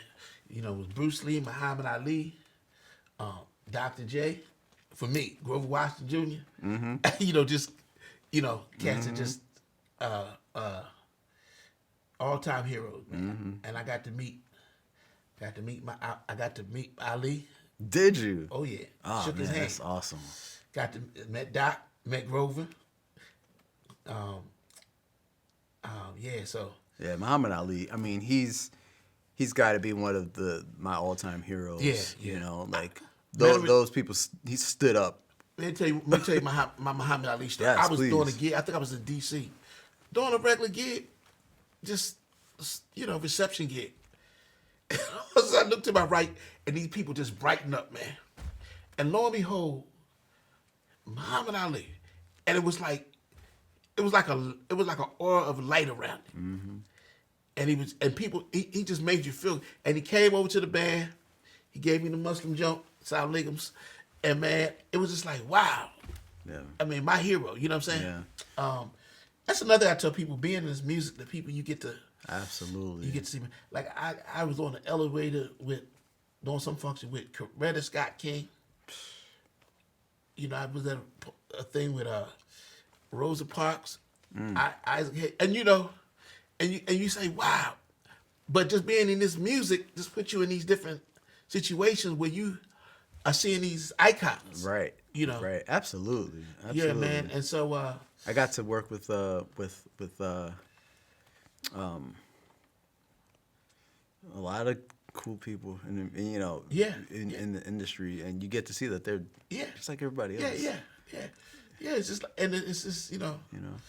it was Bruce Lee, Muhammad Ali, Dr. J, for me, Grover Washington Jr. Mm-hmm. Cats are just all-time heroes, man. And I got to meet Ali. Did you? Oh yeah. Oh, Shook his man, hand. that's awesome. Met Doc, met Grover. Yeah, Muhammad Ali. I mean, he's got to be one of my all-time heroes. Yeah. Those people. He stood up. Let me tell you my Muhammad Ali story. Yes, I was please. doing a gig. I think I was in D.C. doing a regular gig, just reception gig. So I looked to my right, and these people just brighten up, man. And lo and behold, Muhammad Ali, and it was like an aura of light around him. Mm-hmm. He just made you feel. And he came over to the band. He gave me the Muslim jump, Salam Alaikums, and man, it was just like, wow. Yeah. I mean, my hero. You know what I'm saying? Yeah. That's another thing I tell people: being in this music, the people you get to see. Like I was on the elevator doing some function with Coretta Scott King. I was at a thing with Rosa Parks, Isaac, and you say, wow, but just being in this music just put you in these different situations where you are seeing these icons, right? Right? Absolutely. Yeah, man. And so I got to work with a lot of cool people, in the industry, and you get to see that they're just like everybody else. Yeah. It's just, and it's just,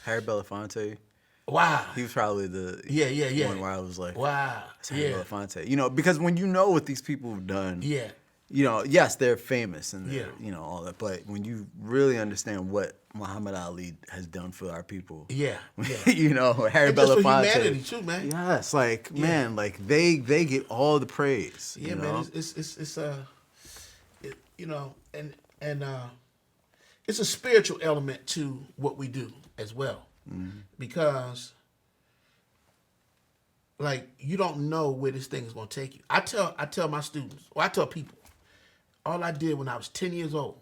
Harry Belafonte. Wow. He was probably the one where I was like, wow, it's Harry Belafonte. Because when you know what these people have done, yes, they're famous and all that, but when you really understand what Muhammad Ali has done for our people, Harry Belafonte, for humanity too, man. Yes, man, they get all the praise. Yeah, man, it's it's a spiritual element to what we do as well, because you don't know where this thing is going to take you. I tell my students, or I tell people, all I did when I was 10 years old,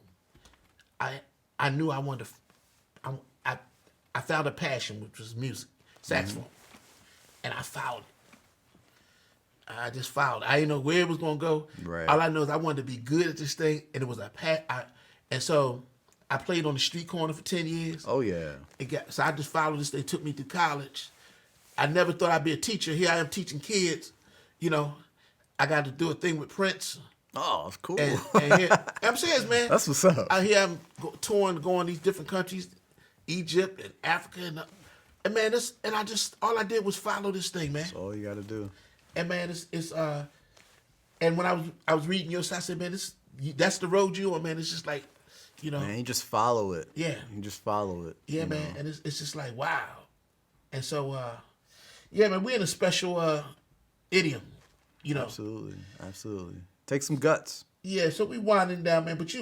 I knew I wanted to. I found a passion, which was music, saxophone, and I followed it. I just followed it. I didn't know where it was going to go. Right. All I know is I wanted to be good at this thing, and it was and so I played on the street corner for 10 years. Oh yeah. So I just followed this. They took me to college. I never thought I'd be a teacher. Here I am teaching kids. I got to do a thing with Prince. Oh, it's cool. And here, I'm serious, man. That's what's up. I hear I'm touring, going these different countries, Egypt and Africa, and man, all I did was follow this thing, man. That's all you got to do. And man, and when I was reading your side, I said, man, that's the road you on, man. It's just like, man, you just follow it. Yeah, you just follow it. Yeah, man, and it's just like, wow. And so, yeah, man, we're in a special idiom, Absolutely. Take some guts. Yeah, so we winding down, man. But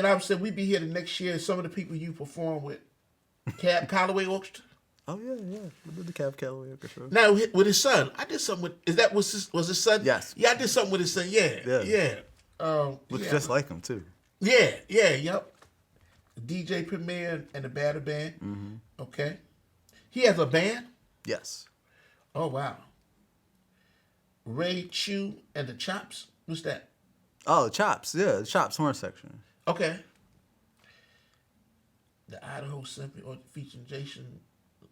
I said we'd be here the next year. Some of the people you perform with, Cab Calloway Orchestra. Oh yeah. We did the Cab Calloway Orchestra. Now with his son, I did something with. Was his son? Yes. Yeah, I did something with his son. Yeah. Looks just like him too. Yep. DJ Premier and the Batter Band. Mm-hmm. Okay. He has a band? Yes. Oh wow. Ray Chew and the Chops. What's that? Oh, Chops. Yeah, the Chops horn section. Okay. The Idaho Symphony Orchestra featuring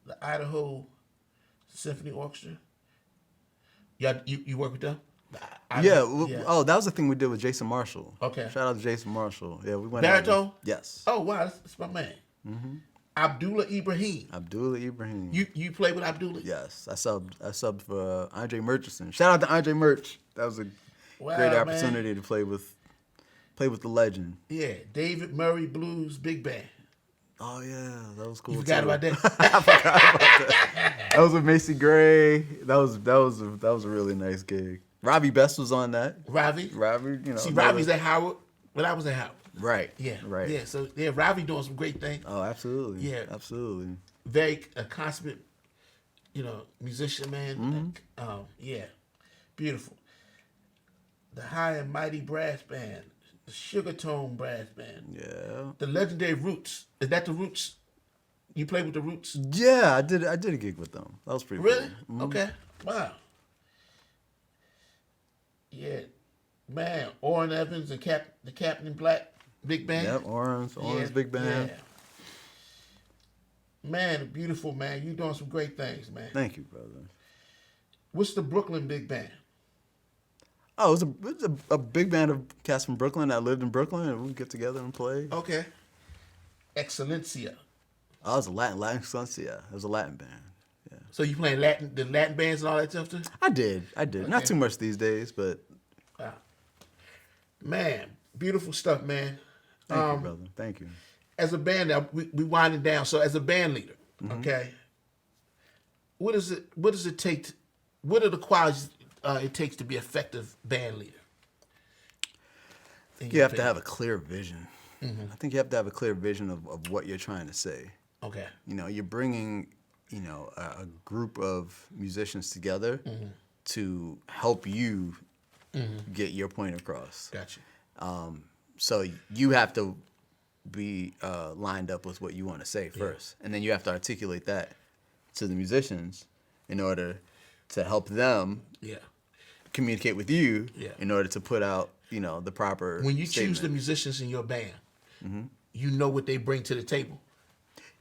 the Idaho Symphony Orchestra. Yeah, you work with them? Yeah. Oh, that was the thing we did with Jason Marshall. Okay. Shout out to Jason Marshall. Yeah, we went. Baritone? Yes. Oh wow, that's my man. Mm-hmm. Abdullah Ibrahim. Abdullah Ibrahim. You play with Abdullah? Yes, I subbed for Andre Murchison. Shout out to Andre Murch. That was a great opportunity to play with the legend. Yeah, David Murray Blues Big Band. Oh yeah, that was cool. You forgot about that? I forgot about that. That was with Macy Gray. That was a really nice gig. Robbie Best was on that. Ravi, you know. See, Ravi's at Howard when I was at Howard. Right. Yeah. Right. Yeah. So Ravi doing some great things. Oh, absolutely. Yeah. Absolutely. Very consummate, musician, man. Yeah. Beautiful. The High and Mighty Brass Band. The Sugar Tone Brass Band. Yeah. The Legendary Roots. Is that the Roots? You played with the Roots? Yeah, I did a gig with them. That was pretty Really? cool. Mm-hmm. Okay. Wow. Yeah. Man, Orrin Evans and the Captain in Black Big Band. Yep, Orrin's Big Band. Yeah. Man, beautiful, man. You doing some great things, man. Thank you, brother. What's the Brooklyn Big Band? Oh, it was a big band of cats from Brooklyn that lived in Brooklyn, and we'd get together and play. Okay. Excelencia. Oh, it was a Latin Excelencia. It was a Latin band. Yeah. So you playing the Latin bands and all that stuff too? I did. Okay. Not too much these days, but. Wow. Man, beautiful stuff, man. Thank you, brother. Thank you. As a band, now we winding down. So as a band leader, okay, what does it take? What are the qualities it takes to be an effective band leader? You have to have a clear vision. I think you have to have a clear vision of what you're trying to say. Okay. You're bringing, a group of musicians together to help you get your point across. Gotcha. So you have to be lined up with what you want to say first, and then you have to articulate that to the musicians in order to help them communicate with you in order to put out, the proper When you statement. choose the musicians in your band, you know what they bring to the table.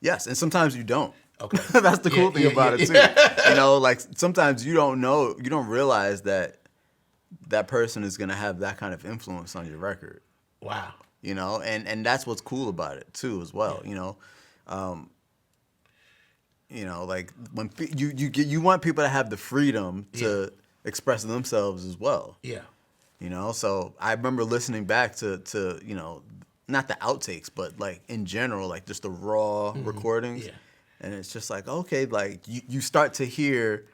Yes, and sometimes you don't. Okay. That's the cool thing about it too. Like sometimes you don't realize that person is gonna have that kind of influence on your record. Wow. And that's what's cool about it too as well. Like when you want people to have the freedom to express themselves as well. Yeah. So I remember listening back to not the outtakes, but like in general, like just the raw recordings. Yeah. And it's just like, okay, like you start to hear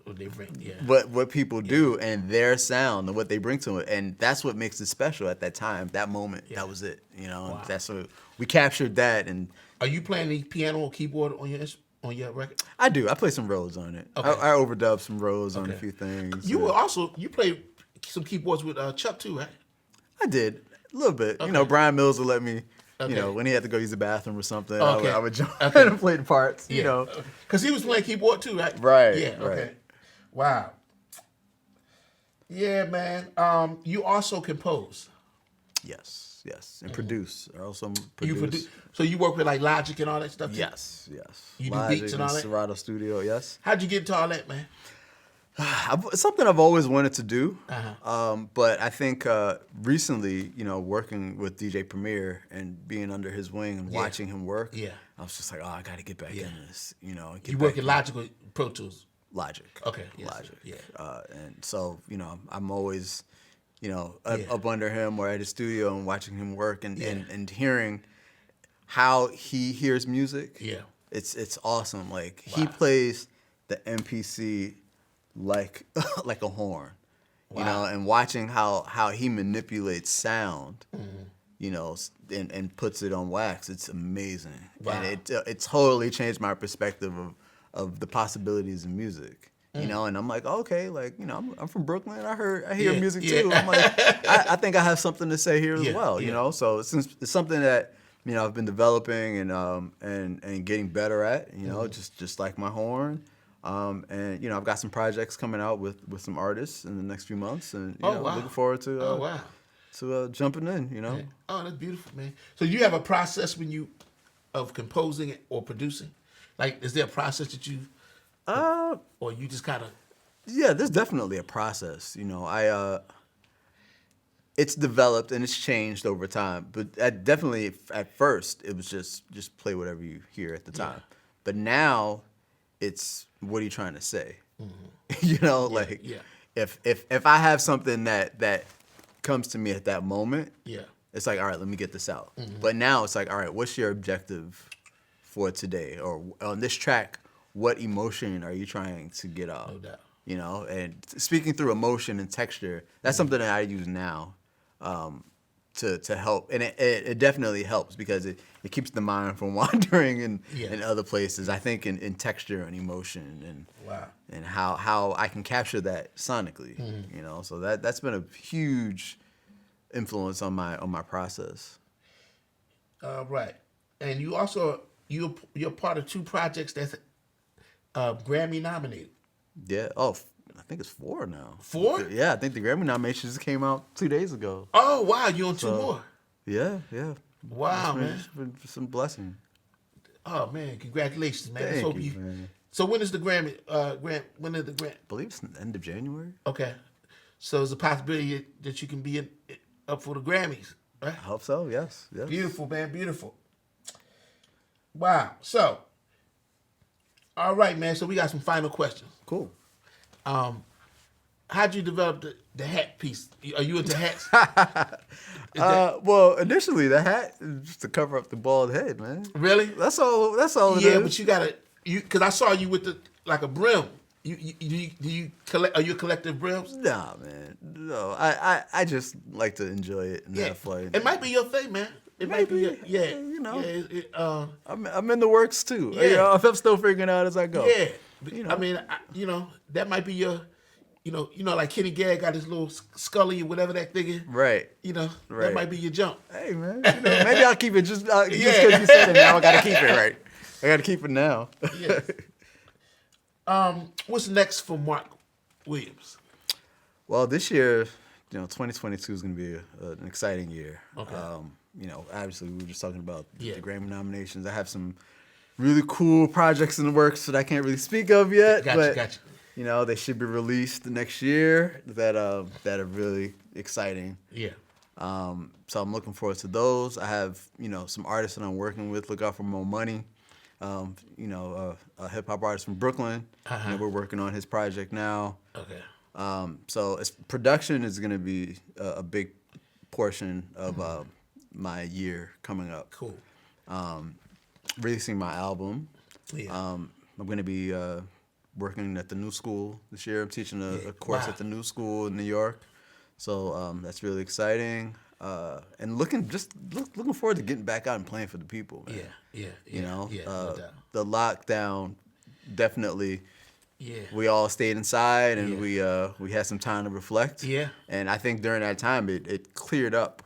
what they bring. Yeah. what people do and their sound and what they bring to it. And that's what makes it special at that time, that moment. Yeah. That was it. Wow. That's what we captured that. And are you playing the piano or keyboard on your record? I do. I play some Rhodes on it. Okay. I overdubbed some Rhodes on a few things. You played some keyboards with Chuck too, right? I did a little bit. Okay. Brian Mills would let me. Okay. When he had to go use the bathroom or something, Okay. I would jump in and play the parts. Because he was playing keyboard too, right? Right. Yeah. Right. Okay. Wow. Yeah, man. You also compose. Yes, and produce. I also You produce. So you work with like Logic and all that stuff too? Yes. You do Logic beats and all that? Serato Studio. Yes. How'd you get into all that, man? It's something I've always wanted to do, Uh-huh. but I think recently, working with DJ Premier and being under his wing and watching him work, I was just like, oh, I got to get back in this, You work in Logic or Pro Tools? Logic. Okay. Yes, Logic. yeah. And so, I'm always, up under him or at his studio and watching him work and hearing how he hears music. Yeah. It's awesome. Like he plays the MPC like a horn, and watching how he manipulates sound, and puts it on wax. It's amazing, and it totally changed my perspective of the possibilities in music. And I'm like, okay, like I'm from Brooklyn. I hear music too. I'm like, I think I have something to say here as well. So it's something that I've been developing and getting better at. Just like my horn. And I've got some projects coming out with some artists in the next few months, and looking forward to jumping in. Yeah. Oh, that's beautiful, man. So you have a process of composing it or producing? Like, is there a process that you, or you just kind of? Yeah, there's definitely a process. it's developed and it's changed over time. But definitely at first it was just play whatever you hear at the time. But now it's what are you trying to say? You know, if I have something that comes to me at that moment, it's like, all right, let me get this out. But now it's like, all right, what's your objective for today? Or on this track, what emotion are you trying to get out? No doubt. You know, and speaking through emotion and texture, that's something that I use now to help. And it definitely helps because it keeps the mind from wandering in other places. I think in texture and emotion and how I can capture that sonically, you know. So that's been a huge influence on my process. Right. And you also, you're part of 2 projects that's Grammy nominated. Yeah. Oh, I think it's 4 now. 4? Yeah, I think the Grammy nominations came out 2 days ago. Oh, wow. You're on 2 more. Yeah. Wow, man. It's been some blessing. Oh, man. Congratulations, man. Thank you, man. So when is the Grammy? When is the Grammy? I believe it's the end of January. Okay. So there's a possibility that you can be up for the Grammys, right? I hope so, yes. Beautiful, man. Beautiful. Wow. So, all right, man. So we got some final questions. Cool. How'd you develop the hat piece? Are you into hats? Well, initially the hat is just to cover up the bald head, man. Really? That's all. It is. Yeah, but you gotta because I saw you with like a brim. Do you collect? Are you a collective brims? Nah, man. No, I just like to enjoy it and have fun. It might be your thing, man. It might be. You know. Yeah, I'm in the works too. Yeah. You know, I'm still figuring it out as I go. Yeah. You know. I mean, that might be your. You know, like Kenny Gagg got his little Scully or whatever that thing is. Right. You know, Right. that might be your jump. Hey, man. You know, maybe I'll keep it just because you said it now. I got to keep it right. I got to keep it now. Yeah. What's next for Mark Williams? Well, this year, 2022 is going to be an exciting year. Okay. Obviously, we were just talking about the Yeah. Grammy nominations. I have some really cool projects in the works that I can't really speak of yet. Gotcha. They should be released next year that are really exciting. Yeah. So I'm looking forward to those. I have, some artists that I'm working with. Look out for Mo Money. A hip hop artist from Brooklyn. We're working on his project now. Okay. So production is going to be a big portion of my year coming up. Cool. Releasing my album. Yeah. I'm going to be working at the New School this year. I'm teaching a course at the New School in New York. So that's really exciting. And looking forward to getting back out and playing for the people, man. Yeah. No doubt. The lockdown definitely. Yeah. We all stayed inside and we had some time to reflect. Yeah. And I think during that time it cleared up.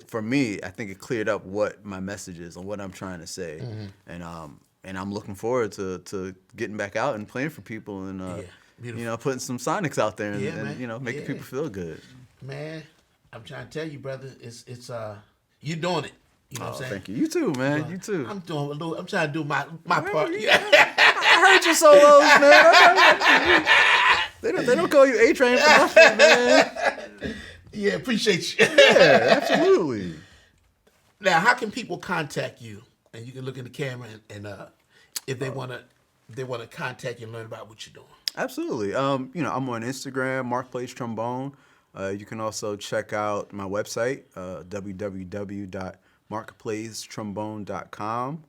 For me, I think it cleared up what my message is and what I'm trying to say. Mm-hmm. And I'm looking forward to getting back out and playing for people and putting some sonics out there and making people feel good. Man, I'm trying to tell you, brother, it's you doing it. You know what I'm saying? Thank you. You too, man. You too. I'm trying to do my part. I heard your solos, man. They don't call you A-Train for nothing, man. Yeah, appreciate you. Yeah, absolutely. Now, how can people contact you? And you can look in the camera and if they want to contact you and learn about what you're doing. Absolutely. I'm on Instagram, Mark Plays Trombone. You can also check out my website, www.markplaystrombone.com.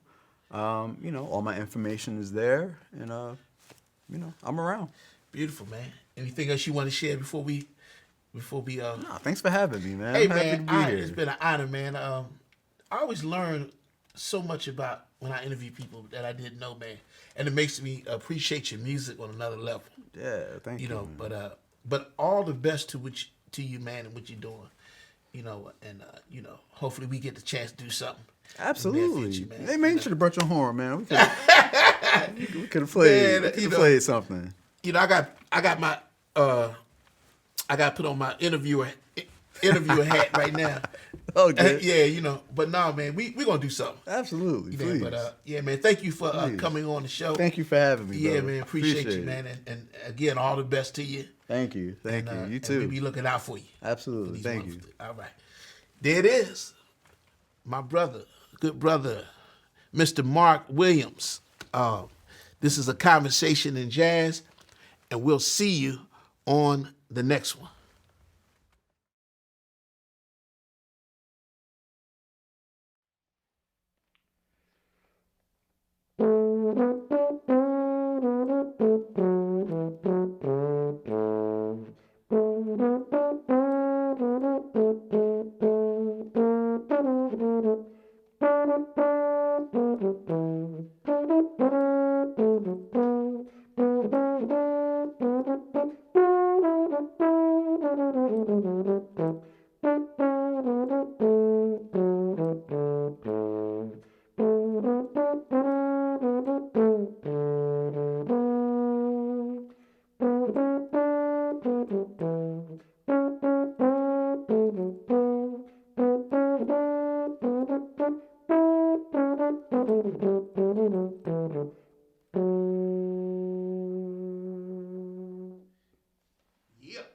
All my information is there, and I'm around. Beautiful, man. Anything else you want to share before we? No, thanks for having me, man. Hey, I'm man, happy to be here. it's been an honor, man. I always learn so much about when I interview people that I didn't know, man, and it makes me appreciate your music on another level. Yeah, thank you. But all the best to you, man, and what you're doing. Hopefully we get the chance to do something. Absolutely. Future, man. They made sure to brought your horn, man. We could have played something. I got my I got to put on my interviewer hat right now. Okay. Yeah, you know. But no, man, we gonna do something. Absolutely. Please. But yeah, man, thank you for coming on the show. Thank you for having me. Yeah, brother. man, appreciate you, man, and again, all the best to you. Thank you. Thank you. You too. We'll be looking out for you. Absolutely. Thank you. All right. There it is. My brother, good brother, Mr. Mark Williams. This is a conversation in jazz, and we'll see you on the next one. Yep.